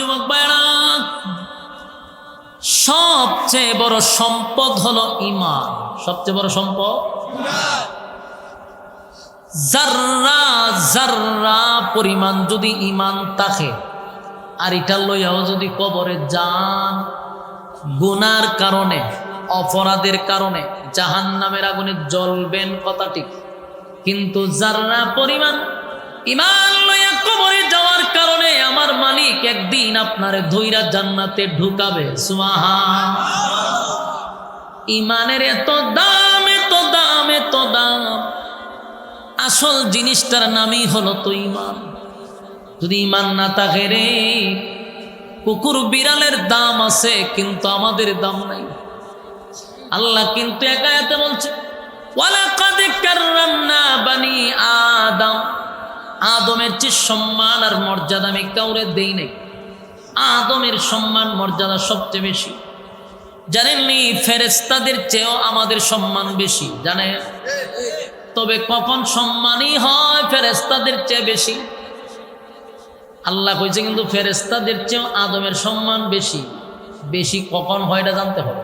যুবক ভাইরা, সবচেয়ে বড় সম্পদ হলো ঈমান। সবচেয়ে বড় সম্পদ যাররা যাররা পরিমাণ যদি ঈমান থাকে, আর এটা লইয়াও যদি কবরে যান, গুনার কারণে অপরাধের কারণে জাহান্নামের আগুনে জ্বলবেন, কথা ঠিক। কিন্তু যাররা পরিমাণ ঈমান লইয়া কবরে যাওয়ার কারণে আমার মালিক একদিন আপনারে ধইরা জান্নাতে ঢুকাবে। সুবহানাল্লাহ। ঈমানের এত দাম, এত দাম, এত দাম। আসল জিনিসটার নামই হলো তো ঈমান। যদি ঈমান না থাকে রে, কুকুর বিড়ালের দাম আছে কিন্তু আমাদের দাম নাই। আল্লাহ কিন্তু এক আয়াতে বলছে, ওয়ালাকাদ কাররামনা বানি আদম। আদমের যে সম্মান আর মর্যাদা আমি কাউরে দেই নাই। আদমের সম্মান মর্যাদা সবচেয়ে বেশি। জানেননি ফেরেশতাদের চেয়েও আমাদের সম্মান বেশি, জানেন? তবে কখন সম্মানই হয় ফেরেশতাদের চেয়ে বেশি? আল্লাহ কইছে কিন্তু ফেরেশতাদের চেয়েও আদমের সম্মান বেশি। বেশি কখন হয় এটা জানতে হবে।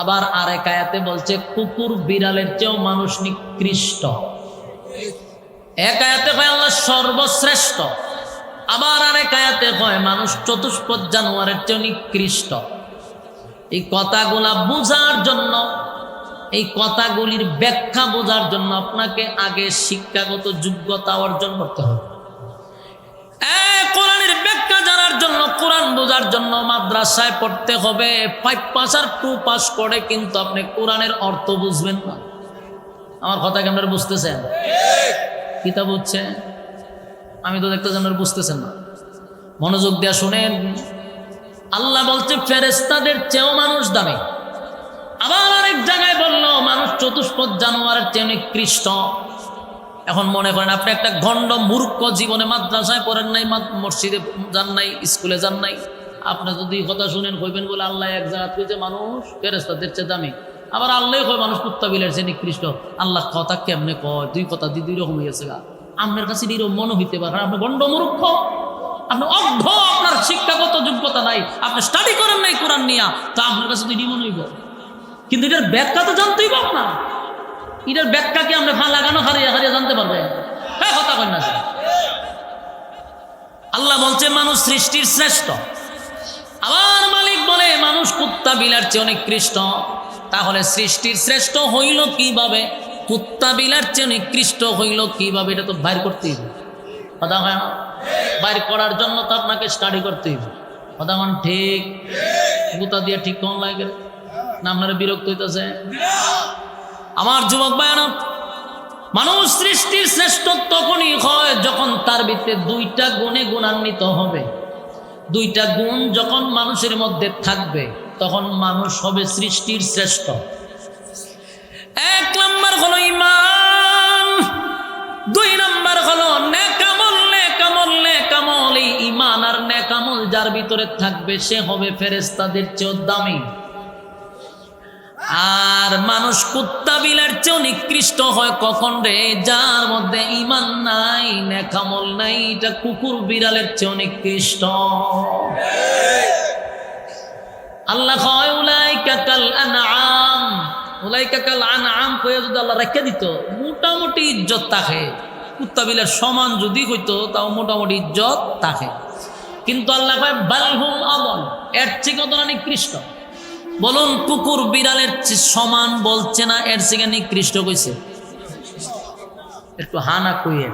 আবার আরেক আয়াতে বলছে কুকুর বিড়ালের চেয়েও মানুষ নিকৃষ্ট। এক আয়াতে কয় আল্লাহ সর্বশ্রেষ্ঠ, আবার আরেক আয়াতে কয় মানুষ চতুষ্পদ জানোয়ারের চেয়েও নিকৃষ্ট। এই কথাগুলা বোঝার জন্য, এই কথাগুলির ব্যাখ্যা বোঝার জন্য আপনাকে আগে শিক্ষাগত যোগ্যতা অর্জন করতে হবে। কোরআনের ব্যাখ্যা জানার জন্য, কোরআন বোঝার জন্য মাদ্রাসায় পড়তে হবে। 5 পাস আর 2 পাস করে কিন্তু আপনি কোরআনের অর্থ বুঝবেন না। আমার কথা কি আপনারা বুঝতেছেন? কিতাব বুঝছে, আমি তো দেখতেছি আপনারা বুঝতেছেন না। মনোযোগ দিয়া শুনেন। আল্লাহ বলছে ফেরেশতাদের চেয়েও মানুষ দামি। আবার আরেক জায়গায় বললো মানুষ চতুষ্পদ জানোয়ারের চেয়ে নিকৃষ্ট। এখন মনে করেন আপনি একটা গণ্ড মূর্খ, জীবনে মাদ্রাসায় পড়েন নাই, মসজিদে যান নাই, স্কুলে যান নাই। আপনি যদি কথা শুনেন কইবেন বলে আল্লাহ এক জায়গা কইছে মানুষ ফেরেশতাদের চেয়ে দামি, আবার আল্লাহ কয় মানুষ কুত্তা বিলের চেয়ে নিকৃষ্ট। আল্লাহ কথা কেমনে কয়? দুই কথা দুই রকম হয়েছে গা। আপনার কাছে এরকম মনে হইতে পারে আপনি গণ্ড মূর্খ, আপনি অজ্ঞ, আপনার শিক্ষাগত যোগ্যতা নাই, আপনি স্টাডি করেন নাই কোরআন নিয়া, তা আপনার কাছে দুই মনে হইব। কিন্তু এটার ব্যাখ্যা তো জানতেই পাব না। এটার ব্যাখ্যা কি আমরা লাগানো হারিয়ে হারিয়ে জানতে পারবে? হ্যাঁ, কথা কই না। আল্লাহ বলছে মানুষ সৃষ্টির শ্রেষ্ঠ, আবার মালিক বলে মানুষ কুত্তা বিলার চেয়ে অনেক কৃষ্ট। তাহলে সৃষ্টির শ্রেষ্ঠ হইল কিভাবে, কুত্তা বিলার চেয়ে নিকৃষ্ট হইল কিভাবে? এটা তো বাইর করতেই হবে। কথা হয় না? বাইর করার জন্য তো আপনাকে স্টাডি করতেই হবে। কথা মানে ঠিক, কুত্তা দিয়ে ঠিক কোন লাগে না? আপনারা বিরক্ত হইতেছে? আমার যুবক ভাইরা, মানুষ সৃষ্টির শ্রেষ্ঠ তখনই হয় যখন তার ভিতরে 2টা গুণে গুণান্বিত হবে। 2টা গুণ যখন মানুষের মধ্যে থাকবে তখন মানুষ হবে সৃষ্টির শ্রেষ্ঠ। 1 নাম্বার হলো ঈমান, 2 নাম্বার হলো নেকামল। নেকামল, নেকামল, এই ঈমান আর নেকামল যার ভিতরে থাকবে সে হবে ফেরেশতাদের চেয়েও দামি। আর মানুষ কুত্তা বিলার চেয়েও নিকৃষ্ট হয় কখন রে? যার মধ্যে ঈমান নাই, নেকামল নাই। এটা কুকুর বিড়ালের চেয়েও নিকৃষ্ট। আল্লাহ কয় উলাইকা কাল আনআম। উলাইকা কাল আনআম কয়ে যদি আল্লাহ রেখে দিত, মোটামুটি ইজ্জত থাকে। কুত্তা বিলার সমান যদি হইতো তাও মোটামুটি ইজ্জত থাকে। কিন্তু আল্লাহ কয় বালহুম আদল, এর চেয়ে কত নিকৃষ্ট। বলুন, কুকুর বিড়ালের সমান বলছে না, এর থেকে নিকৃষ্ট কইছে? একটু হানা কইয়ে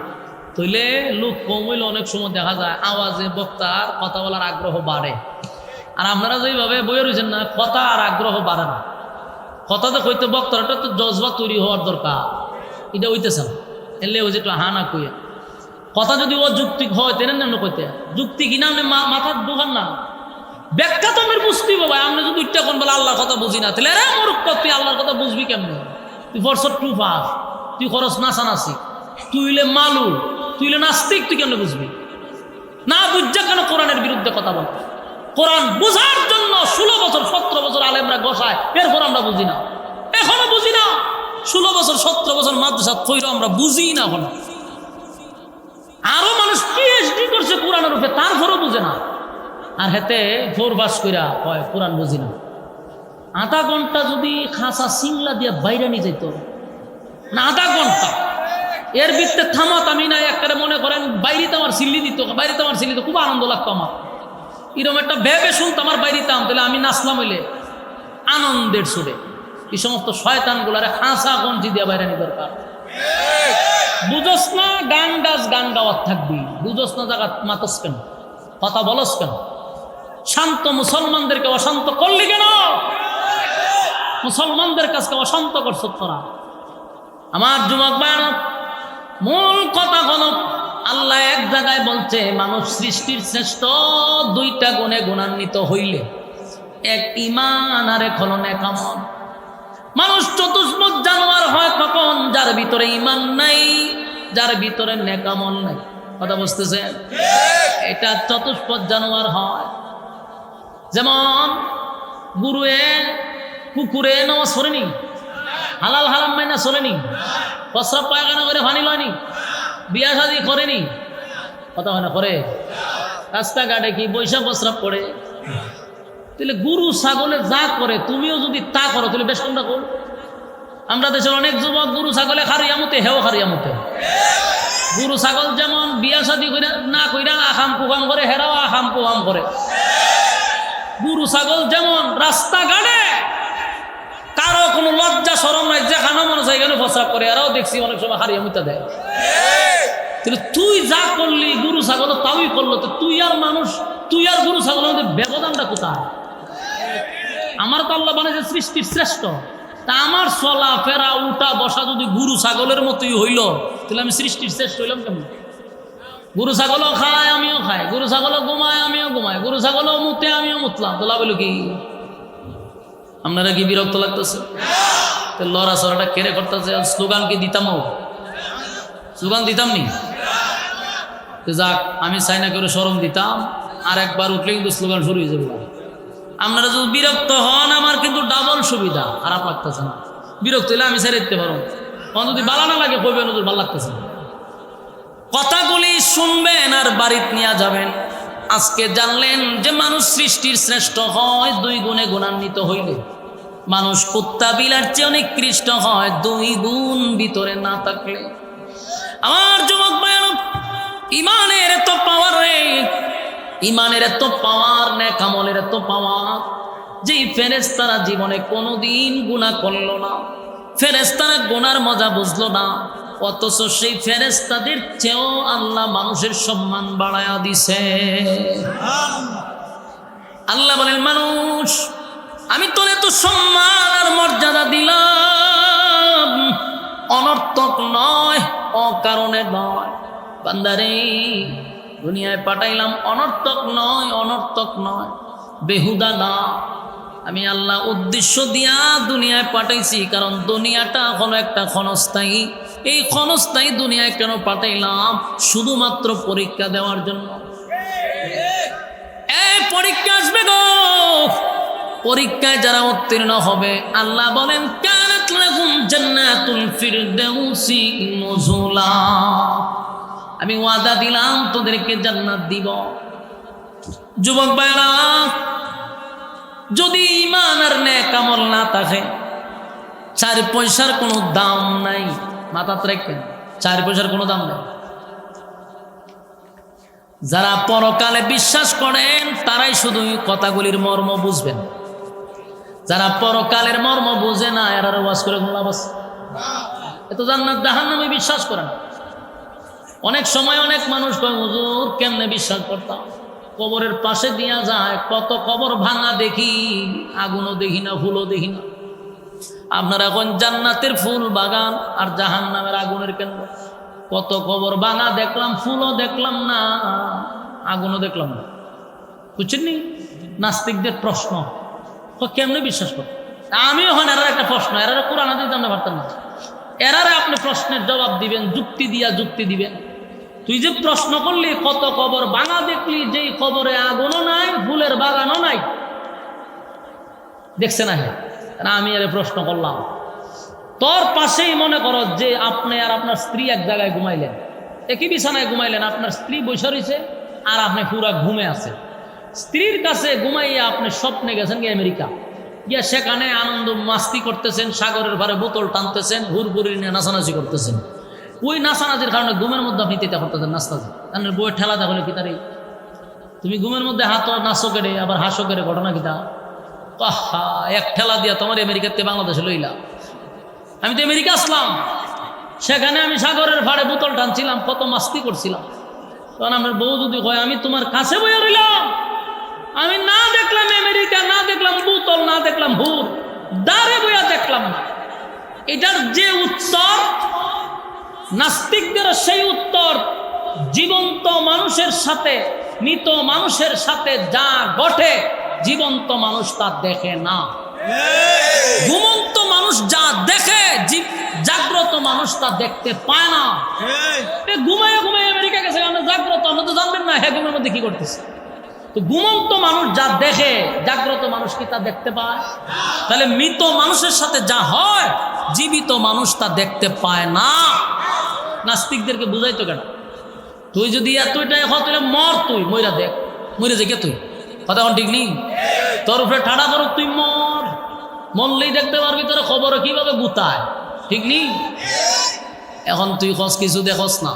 তইলে লোক কম হইলে অনেক সময় দেখা যায় আওয়াজে বক্তার কথা বলার আগ্রহ বাড়ে। আর আপনারা যেভাবে বইয়ে রয়েছেন না, কথা আর আগ্রহ বাড়ে না। কথাতে কইতে বক্তারটা তো জজবা তৈরি হওয়ার দরকার, এটা হইতেছে না। এলে ওই যে একটু হানা কইয়ে কথা যদি অযৌক্তিক হয় তেনে না কইতে যুক্তি কিনা আপনি মাথার দোকান না, ব্যাখ্যা তো আমি বুঝতেই পাবো। আপনি যদি উঠতে কোন বলে আল্লাহর কথা বুঝি না, তাহলে রে মূর্খ, তুই আল্লাহর কথা বুঝবি কেমনে? তুই বর্ষ 2 পাস, তুই খরচ নাচানাচি, তুই হইলে মালু, তুই হইলে নাস্তিক, তুই কেমনে বুঝবি? না বুঝা কেন কোরআনের বিরুদ্ধে কথা বল? কোরআন বোঝার জন্য 16 বছর 17 বছর আলেমরা বসায়, এরপর আমরা বুঝি না, এখনো বুঝি না। 16 বছর 17 বছর মাদ্রাসা কইরা আমরা বুঝি না এখনো। আরো মানুষ PhD করছে কোরআনের উপরে, তারপরও বুঝে না। আর হেতে ফোর বাস কইরা কয় কোরআন বুঝি না। আধা ঘন্টা যদি খাসা সিংলা দিয়া বাইরে নিয়ে যেত না, আধা ঘন্টা এর ভিত্তে থামাত আমি না, একটা মনে করেন বাইরেতে আমার সিল্লি দিত, বাইরেতে আমার সিল্লি দিত, খুব আনন্দ লাগতো আমার। এরকম একটা ভেবে শুনতাম আমার বাইরেতাম, তাহলে আমি নাচলাম হইলে আনন্দের সুরে। এই সমস্ত শয়তানগুলারে খাসা গঞ্জি দিয়া বাইরে নিয়ে দরকার। বুঝোস না গান গাওয়ার থাকবি, বুঝোস না জায়গা মাতস কেন, কথা বলস কেন, শান্ত মুসলমানদেরকে অশান্ত করলি কেন? মুসলমানদের কাছে অশান্ত করছ তোরা। আমার যুবক ভাইরা, মূল কথা হলো আল্লাহ এক জায়গায় বলছে মানুষ সৃষ্টির শ্রেষ্ঠ দুইটা গুণে গুণান্বিত হইলে, এক ঈমান আর এক হলো নেক আমল। মানুষ চতুষ্পদ জানোয়ার হয় কখন? যার ভিতরে ঈমান নাই, যার ভিতরে নেক আমল নাই। কথা বুঝতেছেন? এটা চতুষ্পদ জানোয়ার হয়। যেমন গুরুয়ে কুকুরে নামাজ পড়েনি, হালাল হারাম মাইনা চলেনি, প্রস্রাব পায়খানা করে পানি লয়নি, বিয়া শাদী করেনি, কথা হয় না করে, রাস্তাঘাটে কি বৈশাখ প্রস্রাব করে। তাহলে গরু ছাগলে যা করে তুমিও যদি তা করো তাহলে বেশ কোনটা কর? আমরা দেশের অনেক যুবক গরু ছাগলে খারিয়ামতে, হেও খারিয়ামতে। গরু ছাগল যেমন বিয়া শাদী করে না কইরা আখাম কুখাম করে, হেরাও আখাম কুখাম করে। গরু ছাগল যেমন রাস্তাঘাটে কারো কোনো লজ্জা শরম নাই, যেখানে মনে চাই এখানে প্রস্রাব করে, এরাও দেখছি অনেক সময় হারিয়ে মুতা দেয়। তাহলে তুই যা করলি গরু ছাগল তাওই করলো, তো তুই আর মানুষ, তুই আর গরু ছাগল মধ্যে ব্যবধানটা কোথায়? আমার তো আল্লাহ বানাইছে সৃষ্টির শ্রেষ্ঠ, তা আমার চলা ফেরা উঠা বসা যদি গরু ছাগলের মতোই হইল, তাহলে আমি সৃষ্টির শ্রেষ্ঠ হইলাম কেমন? গরু ছাগলও খায় আমিও খাই, গরু ছাগলও ঘুমায় আমিও ঘুমাই, গরু ছাগলও মুতে আমিও মুতলাম, তো লাভ হইল কি? আপনারা কি বিরক্ত লাগতেছে? লড়া চড়াটা কেড়ে করতেছে। স্লোগান কি দিতাম? স্লোগান দিতাম নি? যাক, আমি চাই না করে শরম দিতাম, আর একবার উঠলে কিন্তু স্লোগান শুরু হয়ে যাবে। আপনারা যদি বিরক্ত হন আমার কিন্তু ডাবল সুবিধা, খারাপ লাগতেছে না। বিরক্ত হলে আমি ছেড়ে দিতে পারবো, যদি ভালো না লাগে কইবেন ওদের ভালো লাগতেছে না। কথাগুলি শুনবেন আর বাড়িতে নিয়ে যাবেন। আজকে জানলেন যে মানুষ সৃষ্টির শ্রেষ্ঠ হয় দুই গুণে গুণান্বিত হইলে। মানুষ কুত্তা বিলার চেয়ে অনেক নিকৃষ্ট হয় দুই গুণ ভিতরে না থাকলে। আমার যুবক ভাইরা, ইমানের এত পাওয়ার রে, ইমানের এত পাওয়ার, নেক আমলের এত পাওয়ার, যেই ফেরেশতারা জীবনে কোনোদিন গুনাহ করলো না, ফেরেশতারা গুনার মজা বুঝলো না, অথচ সেই ফেরেশতাদের চেয়েও আল্লাহ মানুষের সম্মান বাড়ায়া দিছে। আল্লাহ বলেন, মানুষ আমি তোর এত সম্মান আর মর্যাদা দিলাম অনর্থক নয়, অকারণে নয়। বান্দারে দুনিয়ায় পাঠাইলাম অনর্থক নয়, অনর্থক নয়, বেহুদা না। আমি আল্লাহ উদ্দেশ্য দিয়া দুনিয়ায় পাঠাইছি, কারণ দুনিয়াটা হলো একটা ক্ষণস্থায়ী। এই ক্ষণস্থায়ী দুনিয়ায় কেন পাঠাইলাম? শুধুমাত্র পরীক্ষা দেওয়ার জন্য। এই পরীক্ষা আসবে গো, পরীক্ষায় যারা উত্তীর্ণ হবে আল্লাহ বলেন, কানাত লাহুম জান্নাতুল ফিরদাউসি নুজুলা, আমি ওয়াদা দিলাম তোদেরকে জান্নাত দিব। যুবক ভাইরা, যদি ঈমান আর নেক আমল না থাকে, 4 পয়সার কোনো দাম নাই। মাথাতে রাখবেন, 4 পয়সার কোনো দাম নাই। যারা পরকালে বিশ্বাস করেন তারাই শুধু কথাগুলির মর্ম বুঝবেন। যারা পরকালের মর্ম বুঝে না, এরা ওয়াজ করে কোনো লাভ আছে? এত জান্নাত জাহান্নামে বিশ্বাস করে না। অনেক সময় অনেক মানুষ কয়, হুজুর কেমনে বিশ্বাস করতাম? কবরের পাশে দিয়া যায়, কত কবর ভাঙা দেখি, আগুনও দেখি না, ফুলও দেখি না। আপনারা এখন জান্নাতের ফুল বাগান আর জাহান্নামের আগুনের কেন্দ্র। কত কবর ভাঙা দেখলাম, ফুলও দেখলাম না, আগুনও দেখলাম না। বুঝছেন নি? নাস্তিকদের প্রশ্ন, কেমনে বিশ্বাস করত? আমিও হন এরার একটা প্রশ্ন, এরারে কোরআন হাদিস জানতে পারতাম না। এরারে আপনি প্রশ্নের জবাব দিবেন, যুক্তি দিয়া যুক্তি দিবেন। তুই যে প্রশ্ন করলি কত কবর ভাঙা দেখলি, যেই কবরে আগুনও নাই, ফুলের বাগানও নাই, দেখছে না? হ্যাঁ, আমি এর প্রশ্ন করলাম। তোর পাশেই মনে করো যে আপনি আর আপনার স্ত্রী এক জায়গায় ঘুমাইলেন, একই বিছানায় ঘুমাইলেন, আপনার স্ত্রী বসে রয়েছে আর আপনি পুরা ঘুমে আছে। স্ত্রীর কাছে ঘুমাইয়া আপনি স্বপ্নে গেছেন গিয়ে আমেরিকা, গিয়া সেখানে আনন্দ মাস্তি করতেছেন, সাগরের ভারে বোতল টানতেছেন, হুড়বুড়ি নিয়ে নাচানাচি করতেছেন। ওই নাচানাচির কারণে ঘুমের মধ্যে আপনি তেতা করতেছেন, নাচতেছেন, আপনার বইয়ের ঠেলা দেখলে কি তার তুমি ঘুমের মধ্যে হাত নাচো কেড়ে আবার হাসো কেড়ে, ঘটনা কিতা? আহা, এক ঠেলা দিয়া তোমার আমেরিকাতে বাংলাদেশে লইলা। আমি তো আমেরিকা আসলাম, সেখানে আমি সাগরের ভাড়ে বোতল টানছিলাম, কত মাস্তি করছিলাম। তখন আমার বউ যদি কয় আমি তোমার কাছে বইয়া রইলাম, আমি না দেখলাম আমেরিকা, না দেখলাম বোতল, না দেখলাম হুর, দাঁড়ে বইয়া দেখলাম না, এটার যে উত্তর নাস্তিকদের সেই উত্তর জীবন্ত মানুষের সাথে মৃত মানুষের সাথে যা ঘটে জীবন্ত মানুষ তা দেখে না। ঘুমন্ত মানুষ যা দেখে জাগ্রত মানুষ তা দেখতে পায় না। ঘুমায় ঘুমায় আমেরিকা গেছে, আমরা জাগ্রত, আমরা তো জানবেন না হ্যাঁ ঘুমের মধ্যে কি করতেছে। তো ঘুমন্ত মানুষ যা দেখে জাগ্রত মানুষ কি তা দেখতে পায়? তাহলে মৃত মানুষের সাথে যা হয় জীবিত মানুষ তা দেখতে পায় না। নাস্তিকদেরকে বুঝাইতো কেন? তুই যদি এতটাই হয় তাহলে মর, তুই মইরা দেখ, মরে যে কে তুই, কথা এখন ঠিক নেই, তোর উপরে ঠাড়া করুক, তুই মর, মরলেই দেখতে পারবি তোর খবর কিভাবে গুতায়, ঠিক নেই? এখন তুই খস কিছু দেখস না,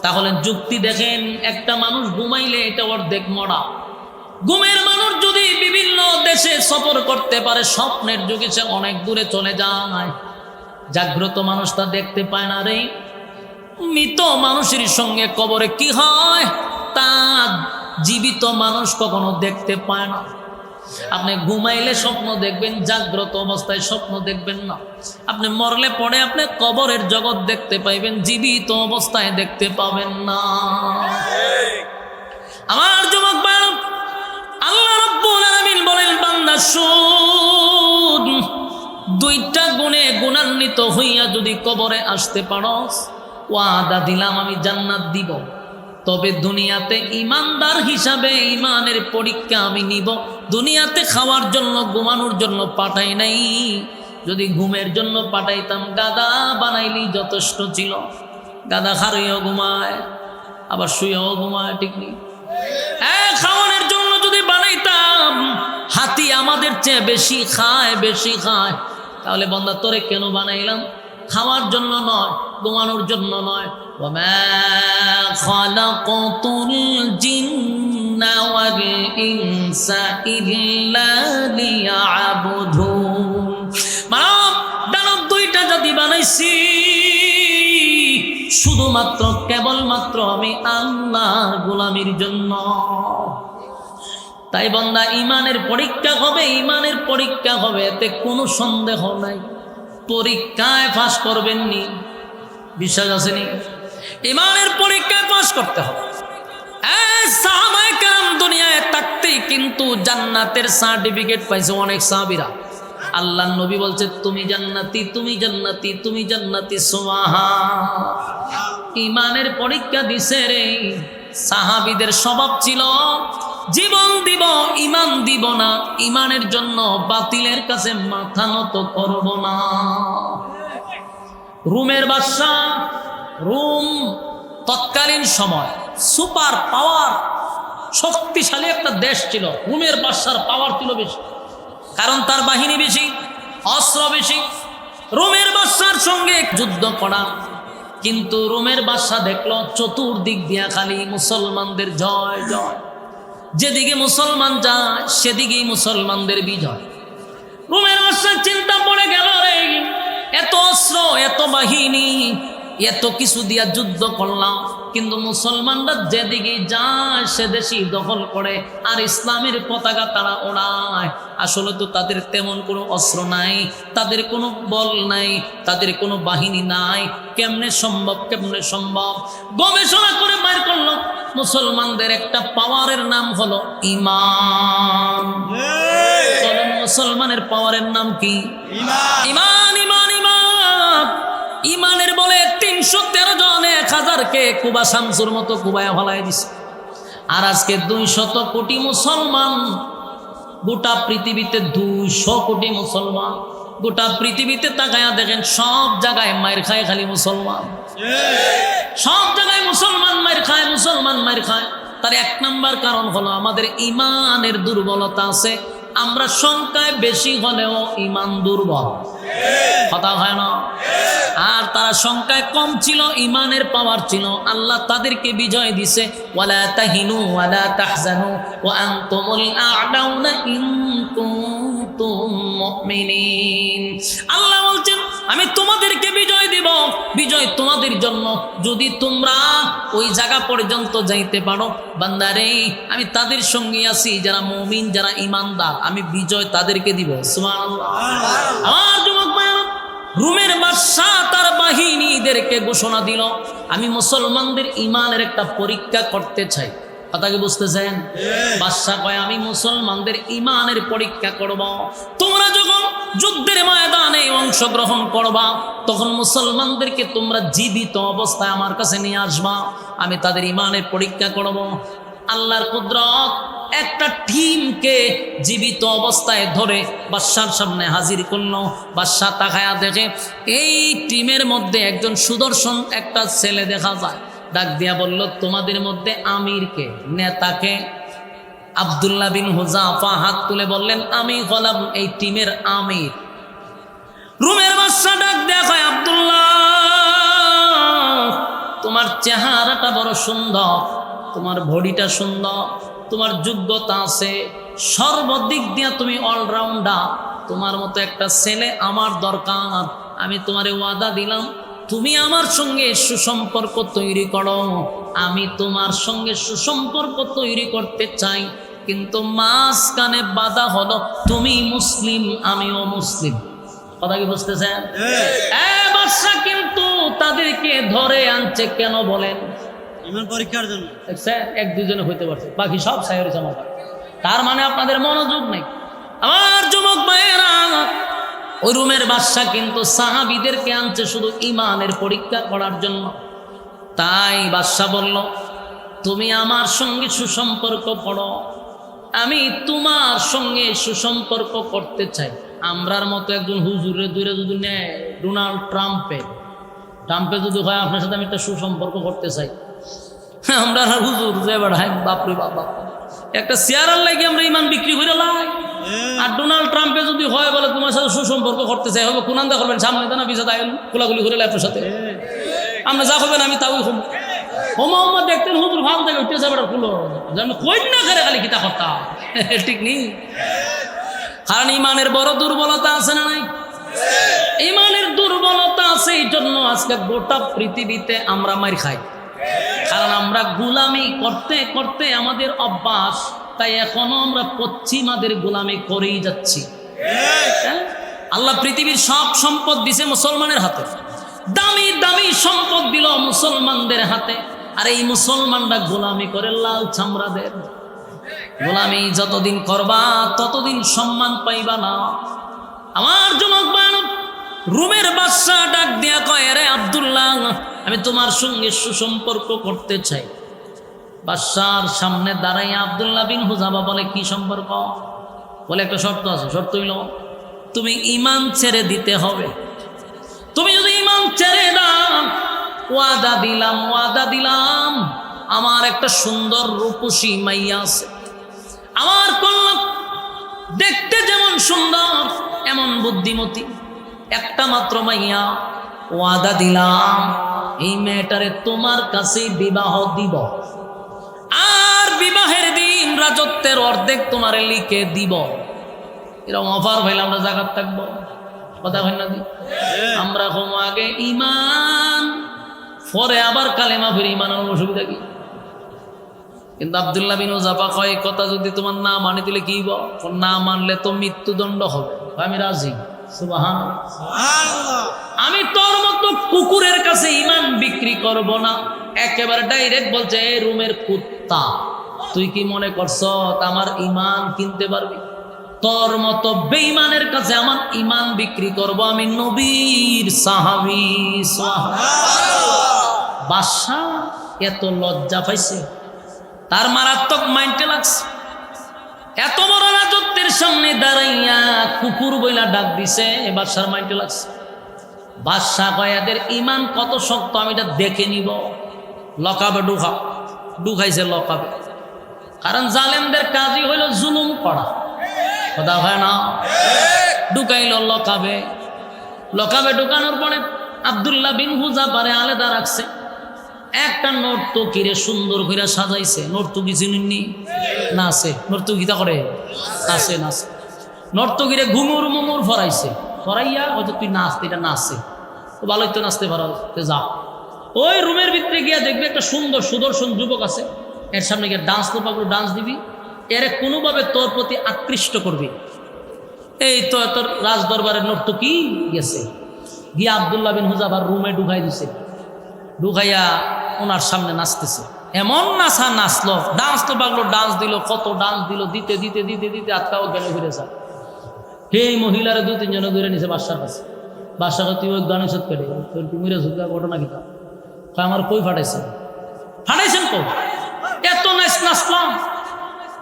তাহলে যুক্তি দেখেন, একটা মানুষ ঘুমাইলে এটা অর্ধেক মরা। ঘুমের মানুষ যদি বিভিন্ন দেশে সফর করতে পারে, স্বপ্নের যুগে সে অনেক দূরে চলে যায়, জাগ্রত মানুষ তা দেখতে পায় না রে। মৃত মানুষের সঙ্গে কবরে কি হয় তা জীবিত মানুষ কখনো দেখতে পায় না। আপনি ঘুমাইলে স্বপ্ন দেখবেন, জাগ্রত অবস্থায় স্বপ্ন দেখবেন না। আপনি মরলে পরে আপনি কবরের জগৎ দেখতে পাইবেন, জীবিত অবস্থায় দেখতে পাবেন না। আমার যুবক ভাই, আল্লাহ রাব্বুল আলামিন বলেন, বান্দা শুন, দুইটা গুণে গুণান্বিত হইয়া যদি কবরে আসতে পারস, ওয়াদা দিলাম আমি জান্নাত দিব। তবে দুনিয়াতে ইমানদার হিসাবে ইমানের পরীক্ষা আমি নিব। দুনিয়াতে খাওয়ার জন্য ঘুমানোর জন্য পাঠাই নাই। যদি ঘুমের জন্য পাঠাইতাম গাদা বানাইলি যথেষ্ট ছিল। গাদা খারইও ঘুমায়, আবার শুয়েও ঘুমায়, ঠিক নেই? খাওয়ানোর জন্য যদি বানাইতাম, হাতি আমাদের চেয়ে বেশি খায়, বেশি খায়, তাহলে বান্দা তোরে কেন বানাইলাম? খাওয়ার জন্য নয়, ঘুমানোর জন্য নয়। ওয়ামা খালাকাতুল জিন্না ওয়াল ইনসা ইল্লা লিয়াবুদুন। মানব দানব দুইটা জাতি বানাইছি শুধুমাত্র কেবলমাত্র আমি আল্লাহর গোলামির জন্য। তাই বান্দা ইমানের পরীক্ষা হবে, ইমানের পরীক্ষা হবে, এতে কোনো সন্দেহ নাই। পরীক্ষায় পাস করবেন নি, বিশ্বাস আসেনি? ইমানের পরীক্ষায় পাস করতে হবে। সাহাবায়ে কেরাম দুনিয়ায় থাকতেই কিন্তু জান্নাতের সার্টিফিকেট পাইছে অনেক সাহাবীরা। আল্লাহর নবী বলছে, তুমি জান্নাতি, তুমি জান্নাতি, তুমি জান্নাতি, সুবহান। ইমানের পরীক্ষা দিছে রে। সাহাবীদের স্বভাব ছিল জীবন দিব, ইমান দিব না, ইমানের জন্য বাতিলের কাছে মাথা নত করব না। রোমের বাদশা, রোম তৎকালীন সময় সুপার পাওয়ার, শক্তিশালী একটা দেশ ছিল। রোমের বাদশার পাওয়ার ছিল বেশি, কারণ তার বাহিনী বেশি, অস্ত্র বেশি। রোমের বাদশার সঙ্গে যুদ্ধ করা, কিন্তু রোমের বাদশা দেখলো চতুর্দিক দিয়া খালি মুসলমানদের জয় জয়, যেদিকে মুসলমান যায় সেদিকেই মুসলমানদের বিজয়। রোমের বাদশার চিন্তা পড়ে গেল, রে এত অস্ত্র, এত বাহিনী, এত কিছু দিয়া যুদ্ধ করলাম, কিন্তু মুসলমানরা যেদিকে যায় সেদেশই দখল করে, আর ইসলামের পতাকা তারা ওড়ায়। আসলে তো তাদের তেমন কোনো অস্ত্র নাই, তাদের কোনো বল নাই, তাদের কোনো বাহিনী নাই। কেমনে সম্ভব, কেমনে সম্ভব? গবেষণা করে বাইর করলো মুসলমানদের একটা পাওয়ারের নাম হলো ঈমান। মুসলমানের পাওয়ারের নাম কি? ঈমান, ঈমান, ঈমান। ঈমানের বলে 313 জন 1000-কে কুবা শামসুর মতো কুবায় ফলাই দিছে। আর আজকে 200 কোটি মুসলমান, গোটা পৃথিবীতে 200 কোটি মুসলমান। গোটা পৃথিবীতে তাকায়া দেখেন, সব জায়গায় মায়ের খায় খালি মুসলমান, সব জায়গায় মুসলমান মায়ের খায়, মুসলমান মায়ের খায়। তার এক নাম্বার কারণ হলো আমাদের ইমানের দুর্বলতা আছে। আমরা সংখ্যায় বেশি হলেও ইমান দুর্বল, কথা হয় না? আর তারা সংখ্যায় কম ছিল, ইমানের পাওয়ার ছিল, আল্লাহ তাদেরকে বিজয় দিছে। ওয়ালা তাহিনু ওয়ালা তাহজানু ওয়া আনতুমুল আ'লাউনা ইন কুনতুম মুমিনিন। আল্লাহ বলছেন আমি তোমাদেরকে বিজয় দিব, বিজয় তোমাদের জন্য যদি তোমরা ওই জায়গা পর্যন্ত যাইতে পারো। বান্দারে আমি তাদের সঙ্গে আছি যারা মুমিন, যারা ইমানদার, আমি বিজয় তাদেরকে দিব। সুবহানাল্লাহ। আমার যুবক ভাইরা, রোমের বাদশা তার বাহিনীদেরকে ঘোষণা দিল আমি মুসলমানদের ইমানের একটা পরীক্ষা করতে চাই। কথা কি বুঝতেছেন? বাদশা কয় আমি মুসলমানদের ইমানের পরীক্ষা করব। তোমরা যখন যুদ্ধের ময়দানে অংশগ্রহণ করবা তখন মুসলমানদেরকে তোমরা জীবিত অবস্থায় আমার কাছে নিয়ে আসবা, আমি তাদের ইমানের পরীক্ষা করব। আল্লাহর কুদরত একটা টিমকে জীবিত অবস্থায় ধরে বাদশার সামনে হাজির করলো। বাদশা তাকায়া দেখে এই টিমের মধ্যে একজন সুদর্শন একটা ছেলে দেখা যায়। ডাক দিয়া বলল তোমাদের মধ্যে আমিরকে, নেতাকে? আব্দুল্লাহ বিন হুযাফা হাত তুলে বললেন আমি হলাম এই টিমের আমির। রোমের বাদশা ডাক দিয়া কয় আব্দুল্লাহ, তোমার চেহারাটা বড় সুন্দর, তোমার বডিটা সুন্দর, তোমার যোগ্যতা আছে, সর্বদিক দিয়া তুমি অলরাউন্ডার, তোমার মতো একটা ছেলে আমার দরকার। আমি তোমারে ওয়াদা দিলাম তুমি আমার সঙ্গে সুসম্পর্ক তৈরি করো, আমি তোমার সঙ্গে সুসম্পর্ক তৈরি করতে চাই, কিন্তু মাঝখানে বাধা হলো তুমি মুসলিম আমিও মুসলিম। কথা কি বুঝতেছেন? বাদশা কিন্তু তাদেরকে ধরে আনছে কেন বলেন? ইমান পরীক্ষার জন্য। এক দুজনে হইতে পারছে, বাকি সব সাইরে জমা করে। তার মানে আপনাদের মনোযোগ নেই। আমার যুবক ভাইয়েরা, ওই রোমের বাদশা কিন্তু সাহাবীদেরকে আনছে শুধু ইমানের পরীক্ষা করার জন্য। তাই বাদশা বলল তুমি আমার সঙ্গে সুসম্পর্ক করো, আমি তোমার সঙ্গে সুসম্পর্ক করতে চাই। আমরার মতো একজন হুজুরে দূরে যদি নেয়, ডোনাল্ড ট্রাম্পে যদি হয় আপনার সাথে আমি একটা সুসম্পর্ক করতে চাই, আমরা হুজুর যে বাড়াই বাপরে বাবা, একটা চেয়ারের লাগে আমরা ইমান বিক্রি করে লাই। আর ডোনাল্ড ট্রাম্পে যদি হয় বলে তোমার সাথে সুসম্পর্ক করতে চাই, হবে কোনান্দা করবেন সামনে না পিছাতে আইন খোলাগুলি করে আপনার সাথে আমরা যা হবেন আমি তাও হব। ও মোহাম্মদ দেখতেন হুজুর ভালো থেকে উঠতে যাবে খুলো আমি কই না করে খালি কিতা করতাম, ঠিক নেই? কারণ ইমানের বড় দুর্বলতা আছে না নাই? ইমানের দুর্বলতা আছে, এই জন্য আজকে গোটা পৃথিবীতে আমরা মার খাই। কারণ আমরা গোলামি করতে করতে আমাদের অভ্যাস, তাই এখনো আমরা পশ্চিমাদের গোলামি করেই যাচ্ছি। আল্লাহ পৃথিবীর সব সম্পদ দিছে মুসলমানের হাতে, দামি দামি সম্পদ দিল মুসলমানদের হাতে, আর এই মুসলমানরা গোলামি করে লাল চামড়াদের। গোলামি যতদিন করবা ততদিন সম্মান পাইবা না। আমার যুবক বানর, রোমের বাদশা ডাক দিয়া কয় রে আব্দুল্লাহ, আমি তোমার সঙ্গে সুসম্পর্ক করতে চাই। বাদশার সামনে দাঁড়াই আব্দুল্লাহ বিন হুযাফা বলে কি সম্পর্ক? বলে একটা শর্ত আছে। শর্ত হইল তুমি ইমান ছেড়ে দিতে হবে। তুমি যদি ইমান ছেড়ে দাও, ওয়াদা দিলাম আমার একটা সুন্দর রূপসী মাইয়া আছে, আমার কন্যা দেখতে যেমন সুন্দর এমন বুদ্ধিমতী, একটা মাত্র মাইয়া, ওয়াদা দিলাম এই মেয়েটারে তোমার কাছে বিবাহ দিব, আর বিবাহের দিন রাজত্বের অর্ধেক তোমারে লিখে দিব। এরকম অফার হইলে আমরা জাগাত থাকবো? কথা হয় না? আমরা কম আগে ইমান, পরে আবার কালেমা ফিরে ইমান, অসুবিধা কি? কিন্তু আব্দুল্লাহ বিন হুযাফা কয় কথা যদি তোমার না মানে দিলে কি হইব? না মানলে তো মৃত্যুদণ্ড হবে। আমি রাজি। সুবহানাল্লাহ। আমি তোর মতো কুকুরের কাছে ইমান বিক্রি করব না। একেবারে ডাইরেক্ট বলছে এই রোমের কুত্তা, তুই কি মনে করছ আমার ইমান কিনতে পারবি? তোর মতো বেঈমানের কাছে আমার ইমান বিক্রি করব আমি নবীর সাহাবী। বাদশা এত লজ্জা পাইছে, তার মারাত্মক মাইন্ডে লাগছে। এত বড় রাজত্বের সামনে দাঁড়াইয়া কুকুর বইলা ডাক দিছে, বাদশার মাইন্ডে লাগছে। বাদশা কয় এদের ইমান কত শক্ত আমি এটা দেখে নিব। লকাবে ঢুকাইছে লকাবে। কারণ জালেমদের কাজই হইল জুলুম করা, কথা হয় না? ঢুকাইল লকাবে, লকাবে ঢুকানোর পরে আব্দুল্লাহ বিন হুযাফারে আলাদা রাখছে। একটা নর্তকীরে সুন্দর করে সাজাইছে। নর্তকী চিনেননি? নাচে, নর্তকীতা করে, নাচে নাচে। নর্তকীরে ঘুমুর মুমুর ফরাইছে, ফরাইয়া হয়তো তুই নাচতে, এটা নাচে তো ভালোই তো নাচতে পারো, যা ওই রুমের ভিতরে গিয়া দেখবি একটা সুন্দর সুদর্শন যুবক আছে, এর সামনে গিয়ে ডান্স তো পাবো, ডান্স দিবি, এরে কোনোভাবে তোর প্রতি আকৃষ্ট করবি। এই তো তোর রাজ দরবারের নর্তকী গেছে, গিয়া আব্দুল্লাহ বিন হুযাফার রুমে ঢুকাই দিছে, ঢুকাইয়া ওনার সামনে নাচতেছে। এমন নাচা নাচলো, ডান্স তো পাগলো, ডান্স দিল, কত ডান্স দিল, দিতে দিতে দিতে দিতে আটকাও জ্ঞানে ঘুরে যায়। এই মহিলারা 2-3 জনে ধরে নিছে বাদশার কাছে। বাদশাহ তুই ওই গান সত কেটে তোর কুমিরে সুদা ঘটনা কিতা আমার কই ফাটাইছেন, ফাটাইছেন কই? এত নাচ নাচলাম,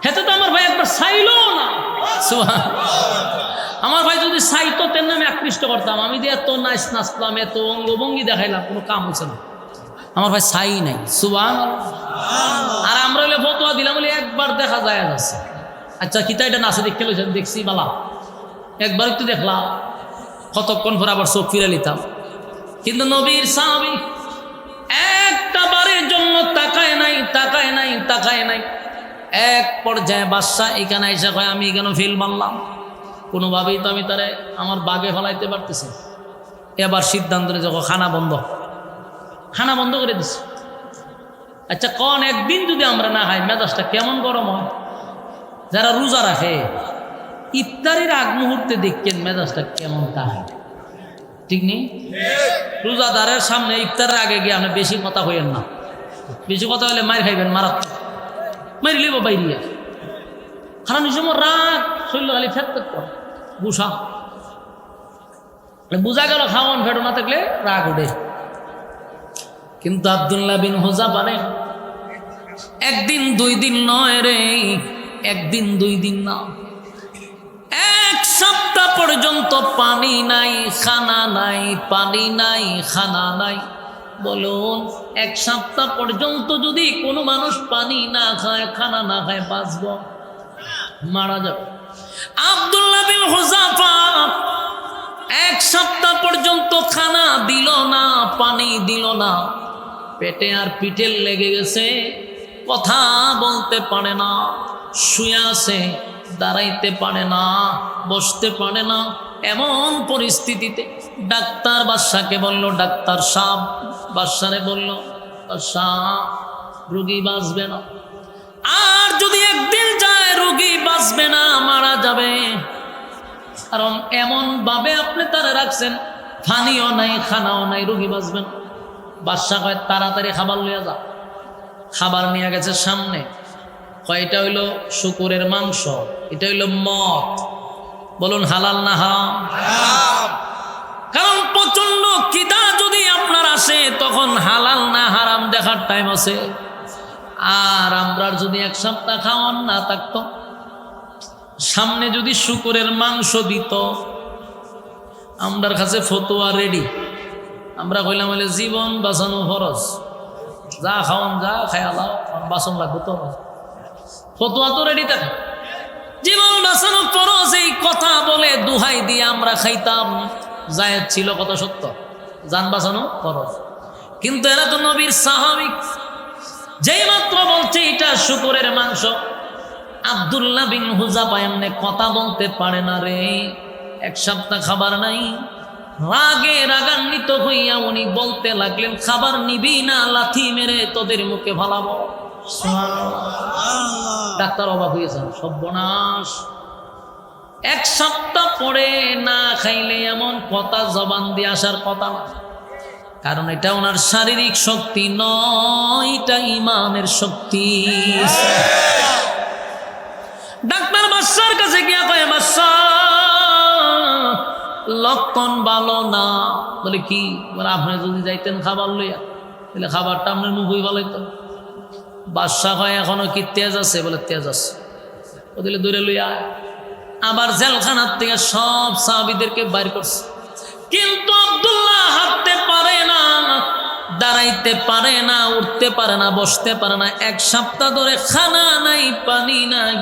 হেতে তো আমার ভাই একবার চাইল না। আমার ভাই যদি চাইতো তেন আমি আকৃষ্ট করতাম। আমি যে এত নাচ নাচলাম, এত অঙ্গভঙ্গি দেখাইলাম, কোনো কাম হচ্ছে না। আমার ভাই চাই নাই। সুবহানাল্লাহ। আর আমরা হইলে ফতোয়া দিলাম বলে একবার দেখা যায় যাচ্ছে। আচ্ছা কিতা এটা নাচে দেখতে লইছেন? দেখছি বালা, একবার একটু দেখলাম, কতক্ষণ পর আবার চোখ ফিরে নিতাম। কিন্তু নবীর সাহাবী একটা বারের জন্য তাকায় নাই, তাকায় নাই, তাকায় নাই। এক পর্যায়ে বাদশাহ এখানে এসে কয় আমি কেন ফিল মারলাম, কোনোভাবেই তো আমি তারে আমার বাগে ফেলাইতে পারতেছি। এবার সিদ্ধান্ত নিয়ে যখন খানা বন্ধ, খানা বন্ধ করে দিছে। আচ্ছা কোন একদিন যদি আমরা না খাই মেজাজটা কেমন গরম হয়? যারা রোজা রাখে ইফতারের আগ মুহূর্তে দেখছেন মেজাজটা কেমন তাহাই, ঠিক নেই? রোজাদারের সামনে ইফতারের আগে গিয়ে আপনি বেশি কথা হইয়েন না। বেশি কথা হলে মার খাইবেন, মারাত্মক মারি লিব বাইরিয়া। কারণ এই সময় রাগ শরীর খালি ফেট করে বুঝা, বুঝা গেল খাওয়ান ফেটো না থাকলে রাগ ওঠে। কিন্তু আব্দুল্লাহ বিন হুযাফা একদিন 2 দিন নয় রে, একদিন 2 দিন না, 1 সপ্তাহ পর্যন্ত পানি নাই, খানা নাই, পানি নাই, খানা নাই। বলুন 1 সপ্তাহ পর্যন্ত যদি কোনো মানুষ পানি না খায়, খানা না খায়, বাঁচব? মারা যাবে। আব্দুল্লাহ বিন হুযাফা 1 সপ্তাহ পর্যন্ত খানা দিল না, পানি দিল না, পেটে আর পিঠে লেগে গেছে, কথা বলতে পারে না, শুয়ে আছে, দাঁড়াইতে পারে না, বসতে পারে না। এমন পরিস্থিতিতে ডাক্তার বাদশাকে বলল, ডাক্তার সাহেব বাদশারে বলল, বাদশাহ রোগী বাঁচবে না, আর যদি একদিন যায় রোগী বাঁচবে না, মারা যাবে। কারণ এমন ভাবে আপনি তারা রাখছেন, পানিও নাই, খানাও নাই, রোগী বাঁচবে না। বাদশা কয় তাড়াতাড়ি খাবার লইয়া যা। খাবার নিয়ে গেছে সামনে, কয়টা হইল শুকুরের মাংস, এটা হইল মদ। বলুন হালাল না হারাম? কারণ প্রচন্ড খিদা যদি আপনার আসে তখন হালাল না হারাম দেখার টাইম আছে। আর আমরা যদি 1 সপ্তাহ খাওয়ান না থাকতো, সামনে যদি শুকুরের মাংস দিত, আমরার কাছে ফতোয়া রেডি। আমরা কইলাম হলে জীবন বাঁচানো ফরজ, যা খাওয়ান যা খায়ালাও, বাঁচন লাগবে তো। ফতোয়া তো রেডি থাকে, জীবন বাঁচানো ফরজ। এই কথা বলে দুহাই দিয়ে আমরা খাইতাম। জায়েদ ছিল কত সত্য, জান বাঁচানো ফরজ। কিন্তু এরা তো নবীর সাহাবী, যেই মাত্র বলছে এটা শুকুরের মাংস, আব্দুল্লাহ বিন হুযাফা এমনি কথা বলতে পারে না রে। 1 সপ্তাহ খাবার নাই, রাগে রাগান্বিত হইয়া উনি বলতে লাগলেন, খাবার নিবি না লাথি মেরে তোদের মুখে ফালাবো। ডাক্তার অবাক হয়েছেন, সর্বনাশ। 1 সপ্তাহ পরে না খাইলে এমন কথা জবান দিয়ে আসার কথা না। কারণ এটা ওনার শারীরিক শক্তি নয়, এটা ইমানের শক্তি। ডাক্তার বাদশার কাছে গিয়া কয়, বাদশা লক্ষণ ভালো না। বলে কি? বলে আপনি যদি যাইতেন খাবার লইয়া, তাহলে খাবারটা আপনার মুখই ভালাইতো। বাদশা কয় এখনো কি তেজ আছে? বলে তেজ আছে। ও দিলে দূরে লইয়া আবার জেলখানার থেকে সব সাহাবীদেরকে বাইর করছে, কিন্তু আব্দুল্লাহ হাঁটতে পারে না। দাঁড়াইতে পারে না, উঠতে পারে না, বসতে পারে না। 1 সপ্তাহ ধরে খানা নাই, পানি নাই।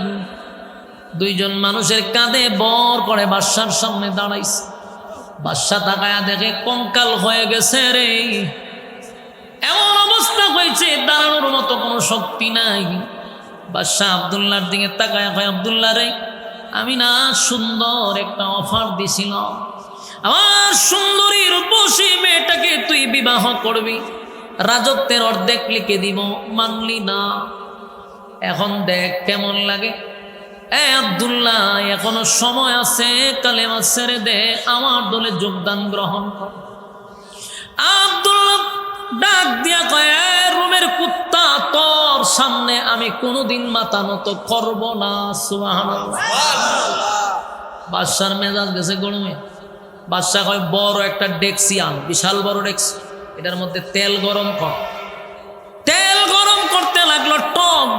2 জন মানুষের কাঁধে বর করে বাদশার সামনে দাঁড়াইছে। বাদশা তাকায়া দেখে কঙ্কাল হয়ে গেছে রে, এমন অবস্থা হয়েছে দাঁড়ানোর মতো কোনো শক্তি নাই। বাদশা আব্দুল্লাহর দিকে তাকায়া কয়, আব্দুল্লাহ রে, আমি না সুন্দর একটা অফার দিছিলাম, আমার সুন্দরী রূপসী মেয়েটাকে তুই বিবাহ করবি, রাজত্বের অর্ধেক লিখে দিব, মানলি না। এখন দেখ কেমন লাগে। আব্দুল্লাহ, এখনো সময় আছে, কালেমা ছেড়ে দে, আমার দলে যোগদান গ্রহণ কর। আব্দুল্লাহ ডাক দিয়া কয়, রোমের কুত্তা, তোর সামনে আমি কোনোদিন মাথা নত করব না। সুবহানাল্লাহ। বাদশার মেজাজ গেছে গরমে। বাদশা কয়, বড় একটা ডেক্সি আন, বিশাল বড় ডেক্সি, এটার মধ্যে তেল গরম কর। তেল গরম করতে লাগলো, টক